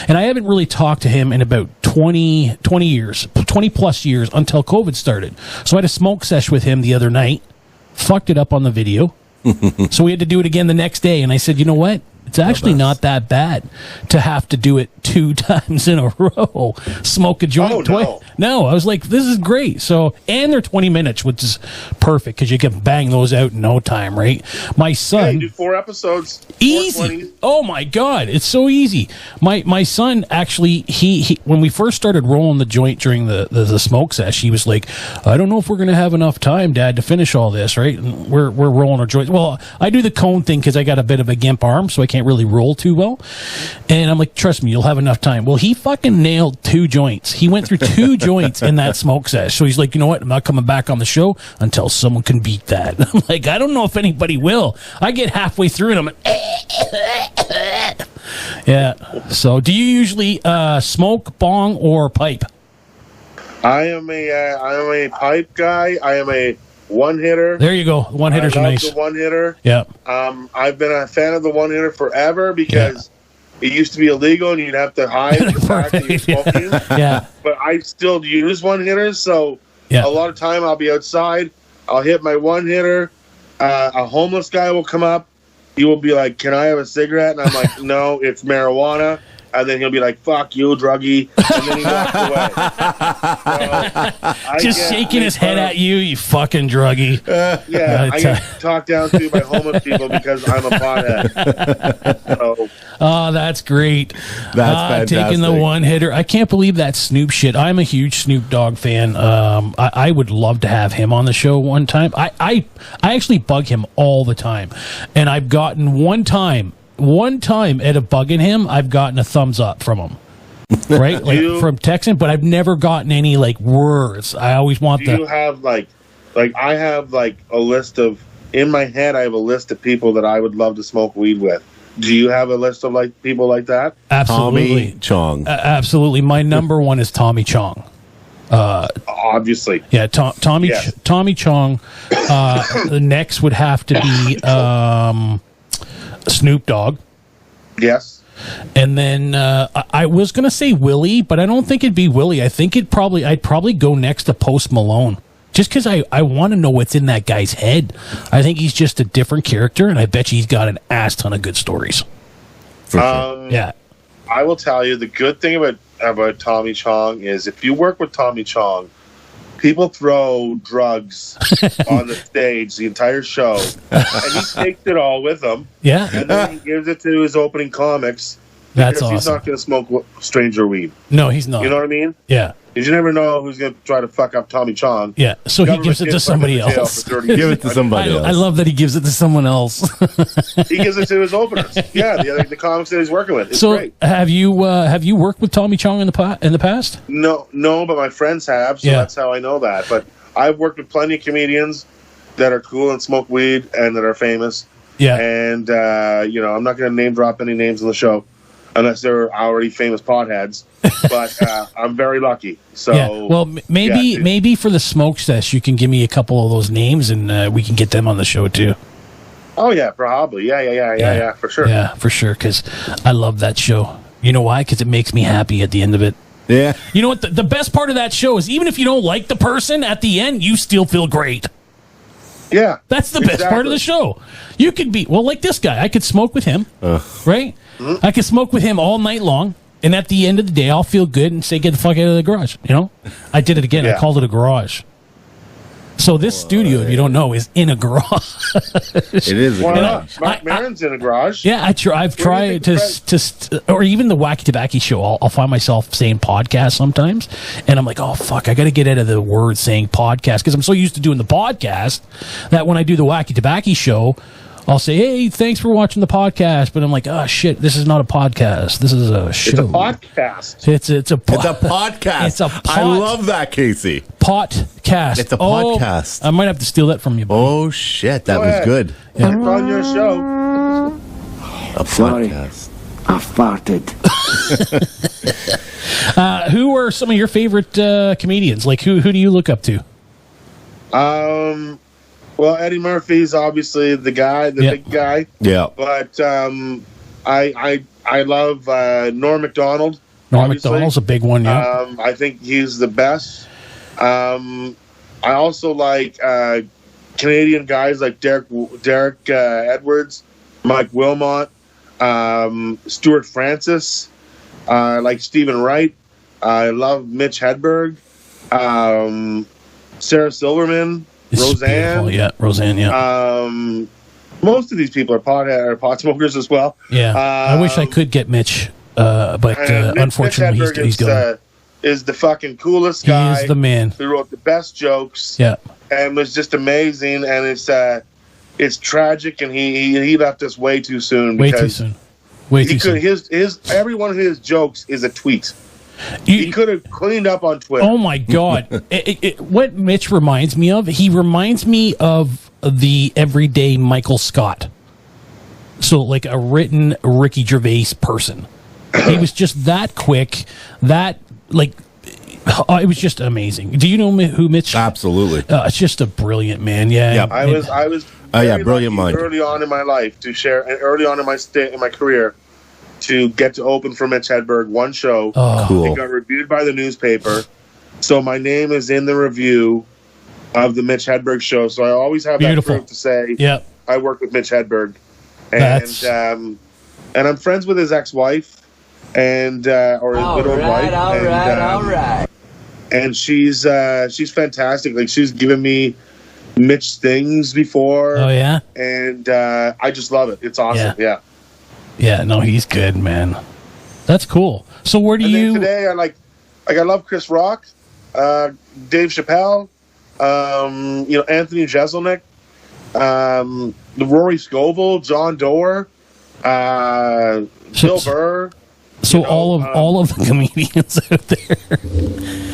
And I haven't really talked to him in about 20 years, 20 plus years until COVID started. So I had a smoke sesh with him the other night, fucked it up on the video. So we had to do it again the next day. And I said, you know what? It's actually not that bad to have to do it 2 times in a row. Smoke a joint
Oh,
twice.
no.
No, I was like, this is great. So, and they're 20 minutes, which is perfect because you can bang those out in no time, right? My
Yeah,
son,
you do 4 episodes. 4
easy.
20s.
Oh my God, it's so easy. My son actually, he when we first started rolling the joint during the smoke sesh, he was like, I don't know if we're gonna have enough time, Dad, to finish all this, right? And we're rolling our joints. Well, I do the cone thing because I got a bit of a gimp arm, so I can't really roll too well. And I'm like, trust me, you'll have enough time. Well, he fucking nailed 2 joints. He went through 2 joints in that smoke sesh. So he's like, you know what? I'm not coming back on the show until someone can beat that. I'm like, I don't know if anybody will. I get halfway through and I'm like, yeah. So do you usually smoke, bong, or pipe?
I am a pipe guy. I am a one hitter.
There you go. One hitters
I
are
love
nice.
the one hitter.
Yeah.
I've been a fan of the one hitter forever because it used to be illegal and you'd have to hide the fact that you're smoking.
Yeah.
But I still use one hitters, so
Yeah.
a lot of time I'll be outside. I'll hit my one hitter. A homeless guy will come up. He will be like, "Can I have a cigarette?" And I'm like, "No, it's marijuana." and then he'll be like, "Fuck you, druggie," and then he walks away. So,
Just shaking his head at you, you fucking druggie.
Yeah, I get talked down to by homeless people because I'm a pothead. So,
Oh, that's great.
That's
taking the
fantastic.
one hitter. I can't believe that Snoop shit. I'm a huge Snoop Dogg fan. I would love to have him on the show one time. I actually bug him all the time, and I've gotten one time out of bugging him, I've gotten a thumbs up from him. Right, from texting, but I've never gotten any like words. I always want
do you have like I have like a list of in my head? I have a list of people that I would love to smoke weed with. Do you have a list of like people like that?
Absolutely.
Tommy Chong.
Absolutely. My number one is Tommy Chong.
Obviously.
Yeah, Tommy
Yes.
Tommy Chong. The next would have to be Snoop Dogg.
Yes.
And then I was going to say Willie, but I don't think it'd be Willie. I think I'd probably go next to Post Malone. Just because I want to know what's in that guy's head. I think he's just a different character, and I bet you he's got an ass ton of good stories.
For sure.
Yeah.
I will tell you the good thing about Tommy Chong is if you work with Tommy Chong, people throw drugs on the stage the entire show, and he takes it all with him.
Yeah.
And then he gives it to his opening comics.
That's
because he's
awesome.
not going to smoke stranger weed.
No, he's not.
You know what I mean?
Yeah.
Because you never know who's going to try to fuck up Tommy Chong.
Yeah. So he
Government
gives it to
gets
somebody
fucking jail
else.
for 30
Give
years.
it to somebody else.
I love that he gives it to someone else.
He gives it to his openers. Yeah, the comics that he's working with. It's
So
great.
have you worked with Tommy Chong in the past?
No, but my friends have, so
Yeah.
that's how I know that. But I've worked with plenty of comedians that are cool and smoke weed and that are famous.
Yeah.
And, I'm not going to name drop any names on the show unless they're already famous potheads. But I'm very lucky. So
Yeah. Well, maybe for the smoke sesh, you can give me a couple of those names, and we can get them on the show too.
Oh yeah, probably. Yeah, for sure.
Yeah, for sure. Because I love that show. You know why? Because it makes me happy at the end of it.
Yeah.
You know what? The best part of that show is even if you don't like the person at the end, you still feel great.
Yeah.
That's the best part of the show. You could be like this guy. I could smoke with him, right?
Mm-hmm.
I could smoke with him all night long, and at the end of the day, I'll feel good and say, "Get the fuck out of the garage." You know, I did it again. I
Yeah.
called it a garage. So this studio, if you don't know, is in a garage.
It is.
Why
And
not? Mark Maron's in a garage.
Yeah, I've tried to, or even the Wacky Tobacco show. I'll find myself saying podcast sometimes, and I'm like, oh fuck, I got to get out of the word saying podcast because I'm so used to doing the podcast that when I do the Wacky Tobacco show, I'll say, hey, thanks for watching the podcast, but I'm like, oh shit, this is not a podcast. This is a show.
It's a podcast.
It's a
It's a podcast.
It's a
I love that, Casey.
podcast.
It's a podcast.
I might have to steal that from you. Buddy.
Oh shit, that
Go
was
ahead.
good.
It's on your show.
A podcast.
I farted.
Who are some of your favorite comedians? Like who do you look up to?
Well, Eddie Murphy's obviously the guy, big guy.
Yeah.
But I love Norm Macdonald.
Norm
obviously.
Macdonald's a big one, yeah.
I think he's the best. I also like Canadian guys like Derek Edwards, Mike Wilmot, Stuart Francis, like Stephen Wright. I love Mitch Hedberg, Sarah Silverman,
It's
Roseanne.
beautiful, yeah, Roseanne, yeah.
Most of these people are pot smokers as well.
Yeah, I wish I could get Mitch, but
And
unfortunately,
Mitch Hedberg
he's gone.
is the fucking coolest
He
guy.
is the man.
Who wrote the best jokes.
Yeah,
And was just amazing. And it's tragic. And he left us way too soon.
way too
because
soon. Way
He
too
could
soon.
his every one of his jokes is a tweet.
You-
He could have cleaned up on Twitter.
Oh my God! What Mitch reminds me of, he reminds me of the everyday Michael Scott. So like a written Ricky Gervais person. He was just that quick, that like, it was just amazing. Do you know who Mitch?
Absolutely.
It's just a brilliant man. Yeah.
Yeah.
I was
Oh, yeah,
very
brilliant
lucky
mind.
early on in my life to share, and early on in my career, to get to open for Mitch Hedberg one show.
Oh,
Cool.
It got reviewed by the newspaper, so my name is in the review of the Mitch Hedberg show. So I always have
Beautiful.
that proof to say
yeah.
I work with Mitch Hedberg,
That's-
and I'm friends with his ex-wife. and or his
All
widowed wife.
right, all
and,
right, all right.
And she's fantastic. Like, she's given me Mitch Things before.
Oh yeah,
And I just love it. It's awesome. Yeah.
yeah. No, he's good, man. That's cool. So where do
And then
you?
today I love Chris Rock, Dave Chappelle, Anthony Jeselnik, Rory Scovel, John Doerr, Bill Burr.
So all of the comedians out there.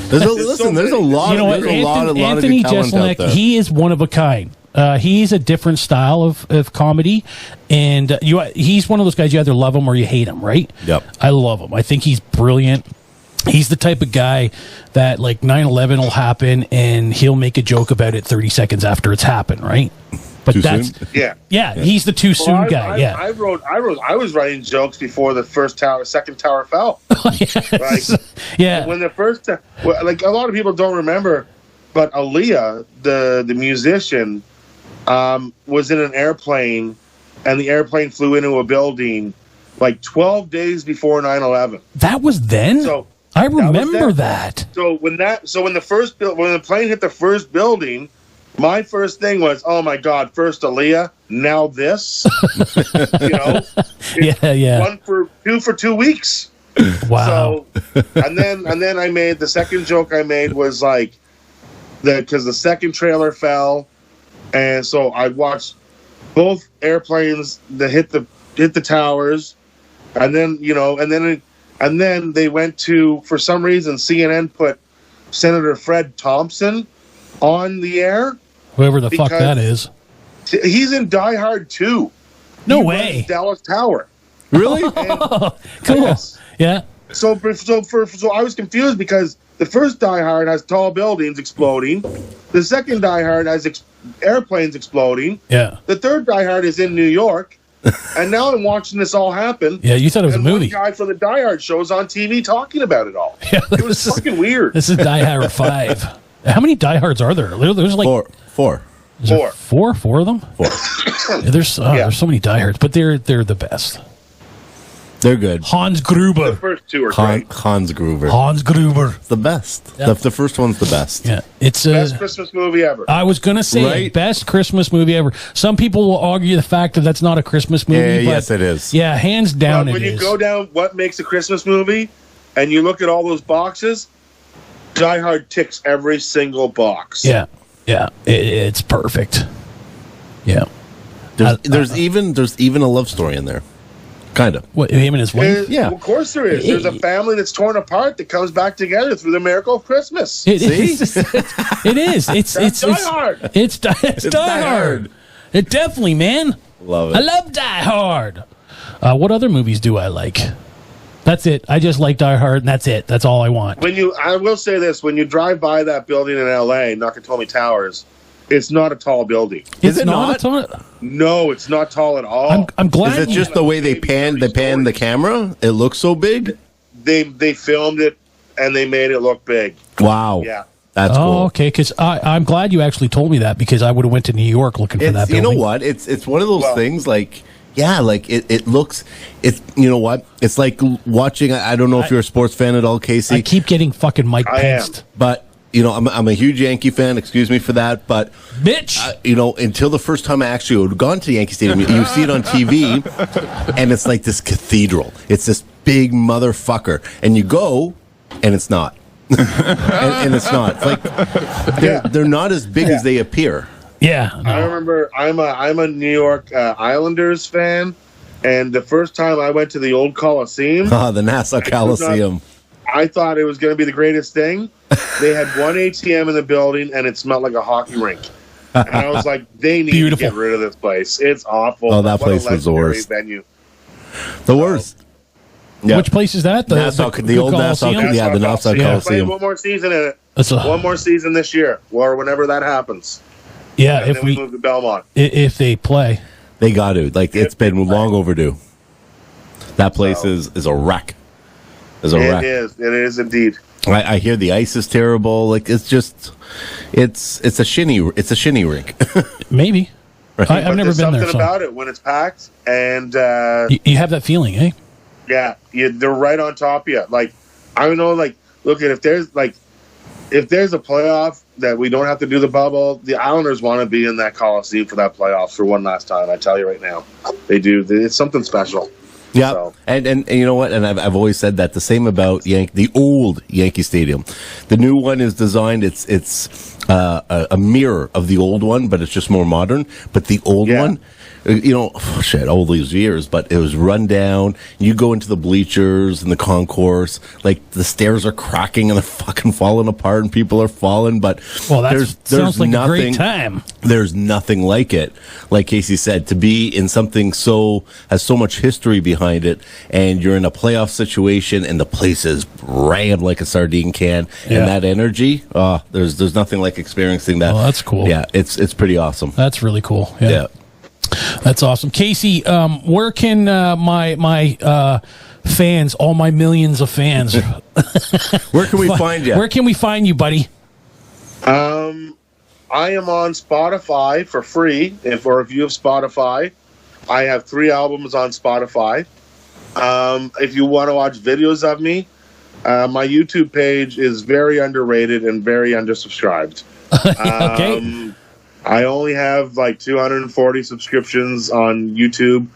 There's a lot.
You know what?
There's a lot of
Anthony
good talent out
Jeselnik,
there.
he is one of a kind. He's a different style of comedy, and he's one of those guys you either love him or you hate him, right?
Yep.
I love him. I think he's brilliant. He's the type of guy that, like, 9/11 will happen and he'll make a joke about it 30 seconds after it's happened, right? But
Too
that's
soon?
Yeah.
he's the too soon guy. Yeah.
I was writing jokes before the second tower fell.
Yes.
Like,
Yeah.
when the first, like, a lot of people don't remember, but Aaliyah, the musician, was in an airplane, and the airplane flew into a building like 12 days before 9/11.
That was then?
So
I remember
then.
that.
So when the plane hit the first building, my first thing was, oh my God, first Aaliyah, now this.
Yeah.
Two for 2 weeks.
Wow.
So, and then I made the second joke I made was like because the second trailer fell, and so I watched both airplanes that hit the towers, and then they went to, for some reason, CNN put Senator Fred Thompson on the air.
Whoever the fuck
because
that is.
He's in Die Hard 2.
No
He
way.
runs Dallas Tower.
Really?
Cool.
Yes.
Yeah.
So I was confused because the first Die Hard has tall buildings exploding. The second Die Hard has airplanes exploding.
Yeah.
The third Die Hard is in New York. And now I'm watching this all happen.
Yeah, you thought it was a
And
movie.
one guy from the Die Hard show is on TV talking about it all.
Yeah,
It was fucking weird.
This is Die Hard 5. How many Die Hards are there? There's like
Four.
is there four of them? Yeah, there's so many Die Hards, but they're the best.
They're good.
Hans
The
Gruber.
first two are great.
Hans Gruber.
Hans Gruber.
The best.
Yeah.
The first one's the best.
Yeah, it's
Best Christmas movie ever.
I was gonna say
Right?
best Christmas movie ever. Some people will argue the fact that that's not a Christmas movie.
Yeah,
but
yes, it is.
Yeah, hands down
But
it
when you
is.
go down what makes a Christmas movie, and you look at all those boxes, Die Hard ticks every single box.
Yeah, it's perfect. Yeah,
There's even a love story in there. Kind of.
what, him and his wife.
Yeah.
Of course there is. There's a family that's torn apart that comes back together through the miracle of Christmas.
It is. It is. It's
Die Hard.
It's Die Hard. It definitely, man.
Love it.
I love Die Hard. What other movies do I like? That's it. I just like Die Hard, and that's it. That's all I want.
I will say this: when you drive by that building in L.A., Nakatomi Towers, it's not a tall building.
Is it not?
No, it's not tall at all.
I'm glad.
Is it just the way they pan the camera? It looks so big?
They filmed it and they made it look big.
Wow.
Yeah.
That's
Oh,
cool.
okay. Because I'm glad you actually told me that because I would have went to New York looking for that
It's, you
building.
know what? It's one of those things like, yeah, like it looks, it's, you know what? It's like watching, I don't know if you're a sports fan at all, Casey.
I keep getting fucking Mike
I am.
Pence.
But, you know, I'm a huge Yankee fan. Excuse me for that. But,
Bitch.
you know, until the first time I actually had gone to Yankee Stadium, you see it on TV, and it's like this cathedral. It's this big motherfucker. And you go, and it's not. and it's not. It's like, they're not as big as they appear.
Yeah.
I remember I'm a New York Islanders fan, and the first time I went to the old Coliseum,
The Nassau Coliseum.
I thought it was going to be the greatest thing. They had one ATM in the building, and it smelled like a hockey rink. And I was like, they need
Beautiful.
to get rid of this place. It's awful.
Oh, that
What a
place was the
legendary
worst.
venue.
The worst. Yeah.
Which place is that?
The old Nassau.
Coliseum?
Yeah, the Nassau
They're playing
Coliseum.
one more season in it.
That's a-
One more season this year, or whenever that happens.
Yeah,
And
if
then we
we
move to Belmont.
if they play.
They got to. Like, it's been long overdue. That place
So-
is a wreck. Is a wreck.
It is indeed.
I hear the ice is terrible. Like, it's just, it's a shinny rink.
Maybe. I've
But
never
there's
been
something
there. So
about it when it's packed, and
you have that feeling, eh?
Yeah, they're right on top of you. Like, I don't know, like, look at if there's a playoff that we don't have to do the bubble, the Islanders want to be in that Coliseum for that playoff for one last time. I tell you right now, they do. It's something special.
Yeah,
So.
and you know what? And I've always said that the same about the old Yankee Stadium. The new one is designed. It's a mirror of the old one, but it's just more modern. But the old one, you know, all these years, but it was run down. You go into the bleachers and the concourse, like the stairs are cracking and they're fucking falling apart, and people are falling. But
that sounds like
nothing,
a great time.
There's nothing like it. Like Casey said, to be in something has so much history behind it, and you're in a playoff situation, and the place is rammed like a sardine can, and that energy. There's nothing like experiencing that.
Oh, that's cool.
Yeah, it's pretty awesome.
That's really cool.
Yeah.
That's awesome. Casey, where can my fans, all my millions of fans,
where can we find you?
Where can we find you, buddy?
I am on Spotify for free. If you have Spotify, I have 3 albums on Spotify. If you want to watch videos of me, my YouTube page is very underrated and very undersubscribed.
Okay.
I only have like 240 subscriptions on YouTube,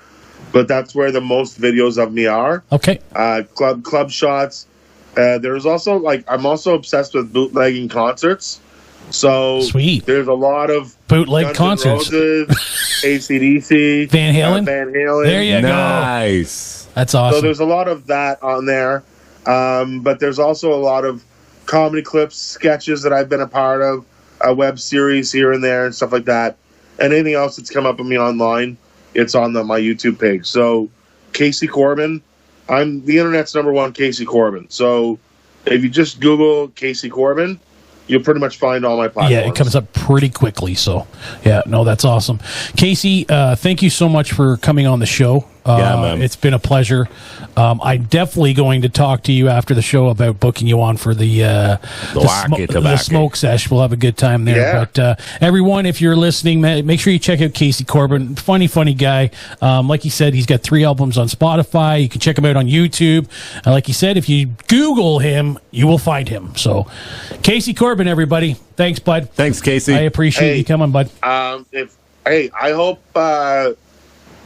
but that's where the most videos of me are.
Okay.
Club shots. There's also I'm also obsessed with bootlegging concerts. So
sweet.
There's a lot of
bootleg
Guns
concerts.
N' Roses, AC/DC,
Van Halen. There you go.
Nice.
That's awesome.
So there's a lot of that on there, but there's also a lot of comedy clips, sketches that I've been a part of, a web series here and there and stuff like that. And anything else that's come up with me online, it's on my YouTube page. So Casey Corbin, I'm the internet's #1 Casey Corbin. So if you just Google Casey Corbin, you'll pretty much find all my platforms.
Yeah, it comes up pretty quickly. So, that's awesome. Casey, thank you so much for coming on the show.
Man.
It's been a pleasure. I'm definitely going to talk to you after the show about booking you on for the smoke sesh. We'll have a good time there.
Yeah.
But everyone, if you're listening, make sure you check out Casey Corbin. Funny guy. Like he said, he's got 3 albums on Spotify. You can check him out on YouTube. And like he said, if you Google him, you will find him. So, Casey Corbin, everybody. Thanks, bud.
Thanks, Casey.
I appreciate you coming, bud.
I hope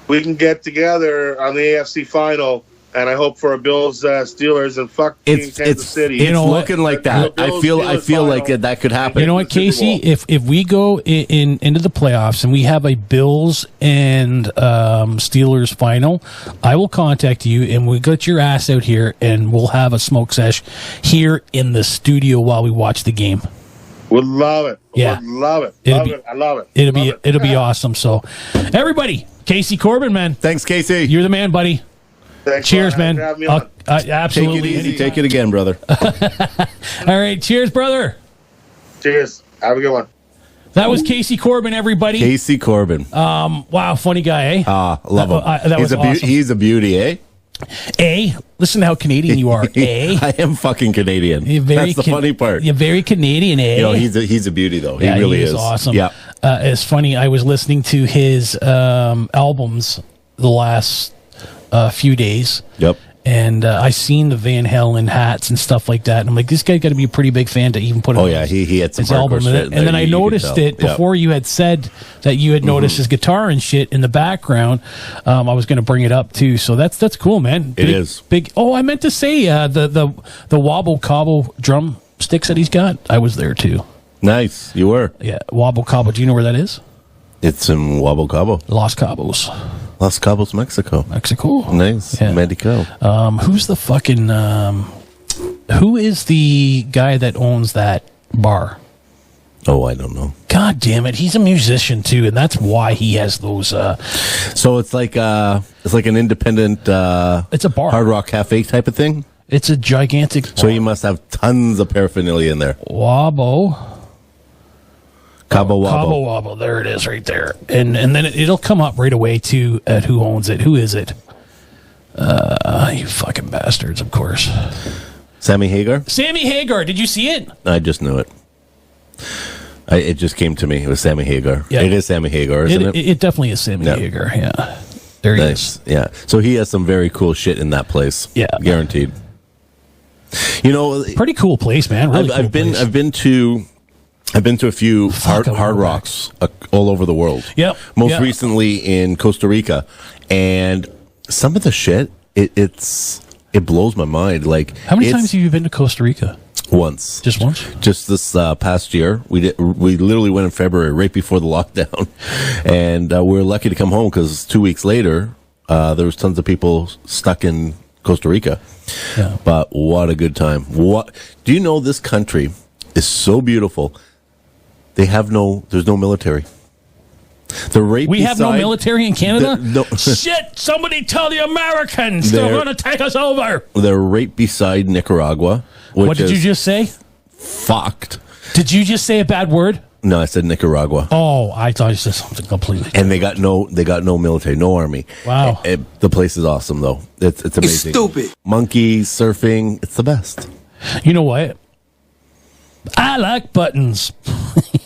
we can get together on the AFC final, and I hope for a Bills Steelers and fuck Kansas City.
It's looking like that. I feel like that could happen.
You know what, Casey? If we go into the playoffs and we have a Bills and Steelers final, I will contact you and we'll get your ass out here and we'll have a smoke sesh here in the studio while we watch the game.
Would love it.
Yeah.
Would love it. I love it.
It'll be awesome. So, everybody, Casey Corbin, man.
Thanks, Casey.
You're the man, buddy.
Thanks,
cheers, man. Absolutely.
Take it easy. Take it again, brother.
All right. Cheers, brother.
Cheers. Have a good one.
That was Casey Corbin, everybody.
Casey Corbin.
Wow, funny guy, eh?
Love him.
That was awesome.
He's a beauty, eh?
Listen to how Canadian you are,
I am fucking Canadian. That's the funny part.
You're very Canadian, eh?
You know, he's a beauty, though. He really is.
Awesome.
Yeah.
It's funny. I was listening to his albums the last few days.
Yep.
And I seen the Van Halen hats and stuff like that. And I'm like, this guy got to be a pretty big fan to even put it on
he had some
his album. And then I noticed it before you had said that you had noticed his guitar and shit in the background. I was going to bring it up too. So that's cool, man.
It is.
Big. Oh, I meant to say the wobble cobble drum sticks that he's got. I was there too.
Nice. You were.
Yeah. Wobble cobble. Do you know where that is?
It's in Wobble Cabo.
Los Cabos.
Los Cabos, Mexico. Nice.
Yeah.
Medico.
Who's the fucking who is the guy that owns that bar?
Oh, I don't know.
God damn it. He's a musician too, and that's why he has those
So it's like an independent
it's a bar.
Hard Rock Cafe type of thing?
It's a gigantic bar.
So you must have tons of paraphernalia in there. Cabo Wabo.
There it is right there. And then it'll come up right away too at who owns it. Who is it? You fucking bastards, of course.
Sammy Hagar?
Sammy Hagar. Did you see it?
I just knew it. It just came to me. It was Sammy Hagar.
Yeah.
It is Sammy Hagar, isn't it?
It definitely is Sammy Hagar, yeah. There he is.
Yeah. So he has some very cool shit in that place.
Yeah.
Guaranteed. You know,
Pretty cool place, man. Really cool
I've been to a few hard rocks all over the world.
Yep.
Most recently in Costa Rica, and some of the shit it blows my mind. Like,
how many times have you been to Costa Rica?
Once.
Just once?
Just this past year. We literally went in February, right before the lockdown. And we were lucky to come home because 2 weeks later, there was tons of people stuck in Costa Rica.
Yeah.
But what a good time. Do you know this country is so beautiful? There's no military.
We have no military in Canada? Shit, somebody tell the Americans they're going to take us over.
They're right beside Nicaragua.
What did you just say?
Fucked.
Did you just say a bad word?
No, I said Nicaragua.
Oh, I thought you said something completely different.
And they got no military, no army.
Wow.
The place is awesome, though. It's amazing.
It's stupid.
Monkeys, surfing, it's the best.
You know what? I like buttons.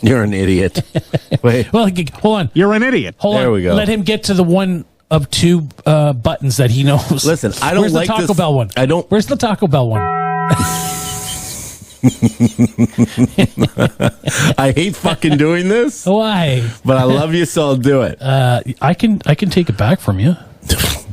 You're an idiot. Wait.
Well, hold on.
You're an idiot.
Hold on.
There we go.
Let him get to the one of two buttons that he knows.
Listen, I don't
Where's
like
the Taco
this-
Bell one?
I don't-
Where's the Taco Bell one?
I hate fucking doing this,
Why?
but I love you, so I'll do it.
I can take it back from you.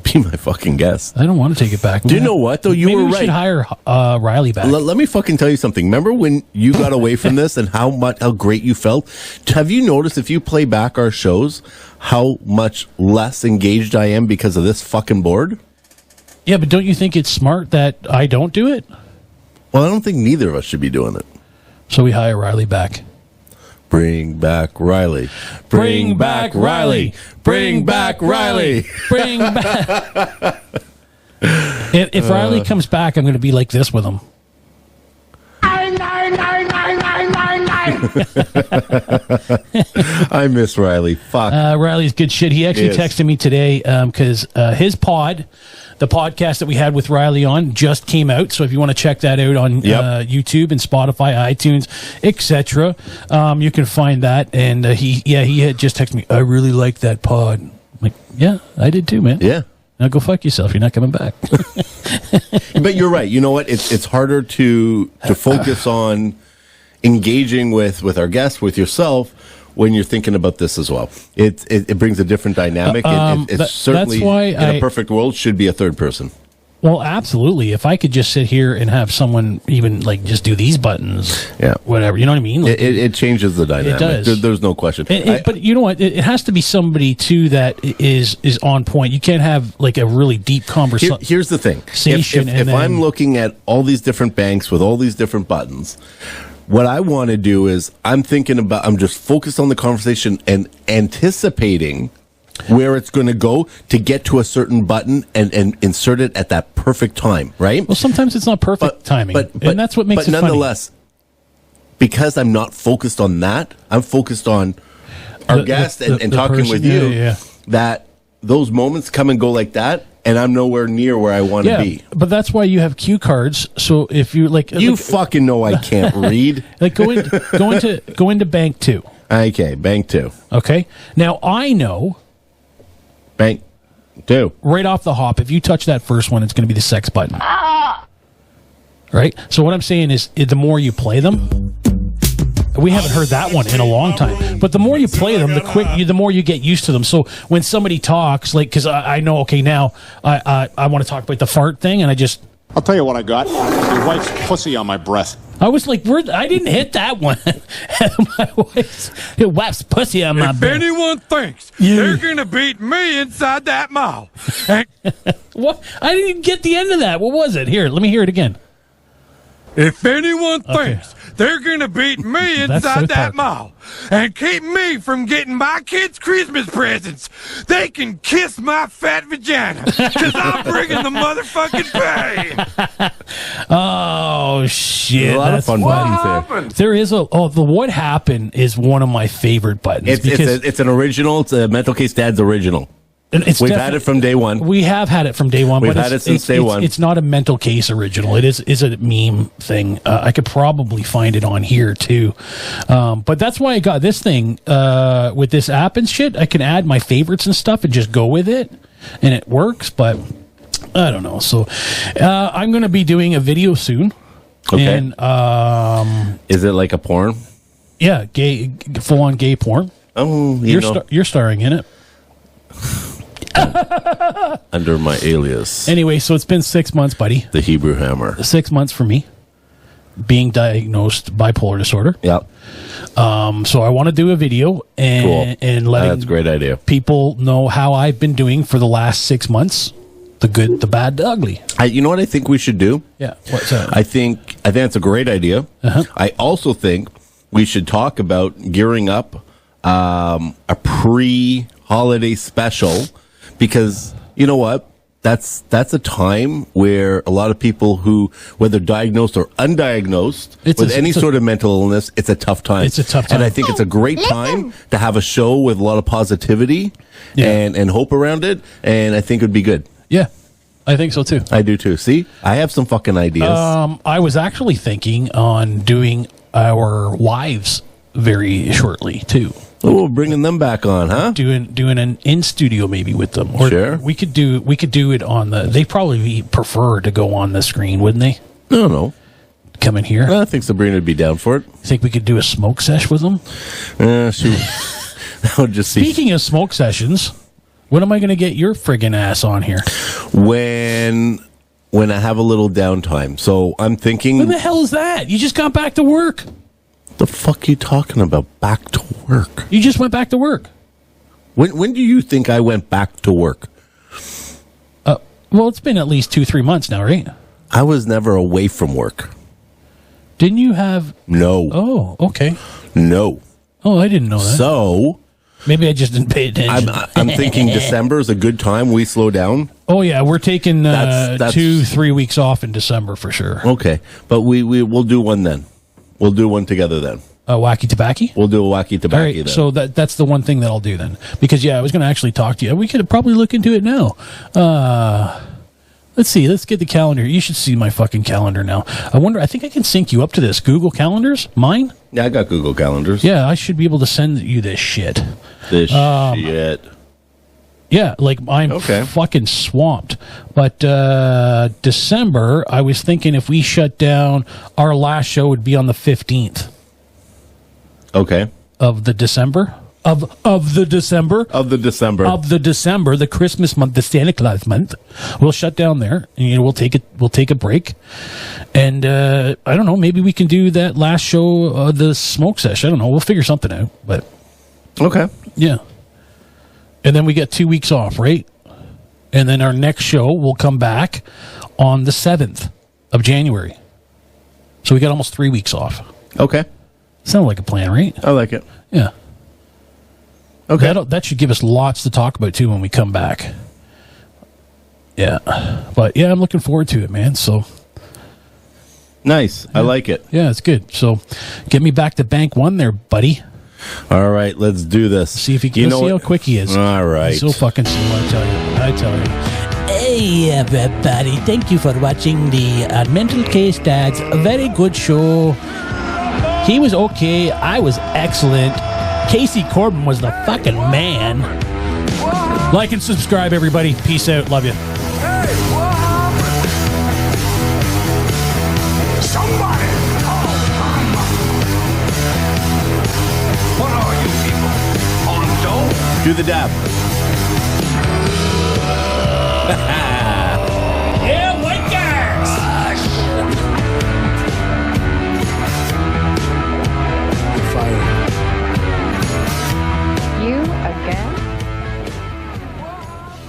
Be my fucking guest.
I don't want to take it back.
Do you know what, though? You
Maybe
were
we
right.
should hire Riley back.
Let me fucking tell you something. Remember when you got away from this and how great you felt? Have you noticed, if you play back our shows, how much less engaged I am because of this fucking board?
Yeah, but don't you think it's smart that I don't do it?
Well, I don't think neither of us should be doing it.
So we hire Riley back.
Bring back Riley. Bring back Riley. Bring back Riley.
Bring back. If Riley comes back, I'm going to be like this with him.
I miss Riley. Fuck.
Riley's good shit. He actually texted me today because his the podcast that we had with Riley on, just came out. So if you want to check that out on YouTube and Spotify, iTunes, etc., you can find that. And he had just texted me, I really like that pod. I'm like, yeah, I did too, man.
Yeah.
Now go fuck yourself. You're not coming back.
But you're right. You know what? It's harder to focus on engaging with our guests, with yourself, when you're thinking about this as well. It brings a different dynamic. It's certainly,
that's why
in a perfect world, should be a third person.
Well, absolutely. If I could just sit here and have someone even like just do these buttons, whatever, you know what I mean? Like,
it changes the dynamic.
It does.
There's no question.
But you know what? It has to be somebody too that is on point. You can't have like a really deep conversation.
Here's the thing: if I'm looking at all these different banks with all these different buttons, what I want to do is I'm just focused on the conversation and anticipating where it's going to go to get to a certain button and insert it at that perfect time, right?
Well, sometimes it's not perfect timing, and that's what makes it funny. But
nonetheless, because I'm not focused on that, I'm focused on our guest and talking person, with you, that those moments come and go like that, and I'm nowhere near where I want to be.
But that's why you have cue cards. So if you
fucking know I can't read.
Like go into bank 2.
Okay, bank 2.
Okay. Now I know
bank 2.
Right off the hop, if you touch that first one, it's going to be the sex button. Right? So what I'm saying is the more you play them, we haven't heard that one in a long time. But the more you play them, the more you get used to them. So when somebody talks, like, because I know, okay, now I want to talk about the fart thing, and
I'll tell you what I got. Your wife's pussy on my breath.
I was like, I didn't hit that one. My wife's pussy on my breath.
If anyone thinks they're going to beat me inside that mall.
What? I didn't even get the end of that. What was it? Here, let me hear it again.
If anyone thinks they're going to beat me inside that mall and keep me from getting my kids' Christmas presents, they can kiss my fat vagina, because I'm bringing the motherfucking pay.
Oh, shit.
A lot of fun buttons there.
There is the what happened is one of my favorite buttons.
It's an original. It's a Mental Case Dad's original. We've had it from day one.
We have had it from day one.
We've had it since day one.
It's not a Mental Case original. It is a meme thing. I could probably find it on here too. But that's why I got this thing with this app and shit. I can add my favorites and stuff and just go with it. and it works, but I don't know. So I'm going to be doing a video soon.
Okay.
And
is it like a porn?
Yeah, full on gay porn.
Oh,
you're starring in it.
Under my alias.
Anyway, so it's been 6 months, buddy.
The Hebrew Hammer.
6 months for me being diagnosed bipolar disorder.
Yep.
So I want to do a video and letting
that's a great idea.
People know how I've been doing for the last 6 months. The good, the bad, the ugly.
You know what I think we should do?
Yeah. What's that?
I think that's a great idea.
Uh-huh.
I also think we should talk about gearing up a pre-holiday special, because you know what? That's a time where a lot of people who, whether diagnosed or undiagnosed, with any sort of mental illness, it's a tough time.
It's a tough time.
And I think it's a great time to have a show with a lot of positivity and hope around it, and I think it would be good.
Yeah, I think so too.
I do too. See, I have some fucking ideas.
I was actually thinking on doing our wives very shortly too.
Oh, bringing them back on, huh?
Doing an in studio maybe with them. Or
sure.
We could do it on the. They probably prefer to go on the screen, wouldn't they?
No.
Come in here.
I think Sabrina would be down for it.
Think we could do a smoke sesh with them?
That would just be.
Speaking of smoke sessions, when am I going to get your friggin' ass on here?
When I have a little downtime. So I'm thinking.
When the hell is that? You just got back to work.
The fuck are you talking about? Back to work?
You just went back to work.
When do you think I went back to work?
Well, it's been at least 2-3 months now, right?
I was never away from work.
Didn't you have?
No.
Oh, okay.
No.
Oh, I didn't know that.
So
maybe I just didn't pay attention.
I'm thinking December is a good time. We slow down.
Oh yeah, we're taking
That's
2-3 weeks off in December for sure.
Okay, but we'll do one then. We'll do one together then.
Wacky Tobacco?
We'll do a Wacky Tobacco
All right,
then.
so that's the one thing that I'll do then. Because, I was going to actually talk to you. We could probably look into it now. Let's see. Let's get the calendar. You should see my fucking calendar now. I think I can sync you up to this. Google Calendars? Mine?
Yeah, I got Google Calendars.
Yeah, I should be able to send you this shit.
Shit.
Yeah, like I'm fucking swamped. But December, I was thinking if we shut down, our last show would be on the 15th.
Okay.
Of the December? Of the December?
Of the December.
Of the December, the Christmas month, the Santa Claus month. We'll shut down there, and we'll take a break. And I don't know, maybe we can do that last show, the smoke sesh. I don't know. We'll figure something out. But
okay.
Yeah. And then we get 2 weeks off, right? And then our next show will come back on the 7th of January. So we got almost 3 weeks off.
Okay.
Sounds like a plan, right?
I like it.
Yeah.
Okay.
That should give us lots to talk about, too, when we come back. Yeah. But, I'm looking forward to it, man. So.
Nice. I like it.
Yeah, it's good. So get me back to Bank One there, buddy.
All right, let's do this.
See if he can see how quick he is.
All right.
He's so fucking slow, I tell you.
Hey, everybody. Thank you for watching the Mental Case Dads. A very good show. He was okay. I was excellent. Casey Corbin was the fucking man.
Like and subscribe, everybody. Peace out. Love you.
Do the dab.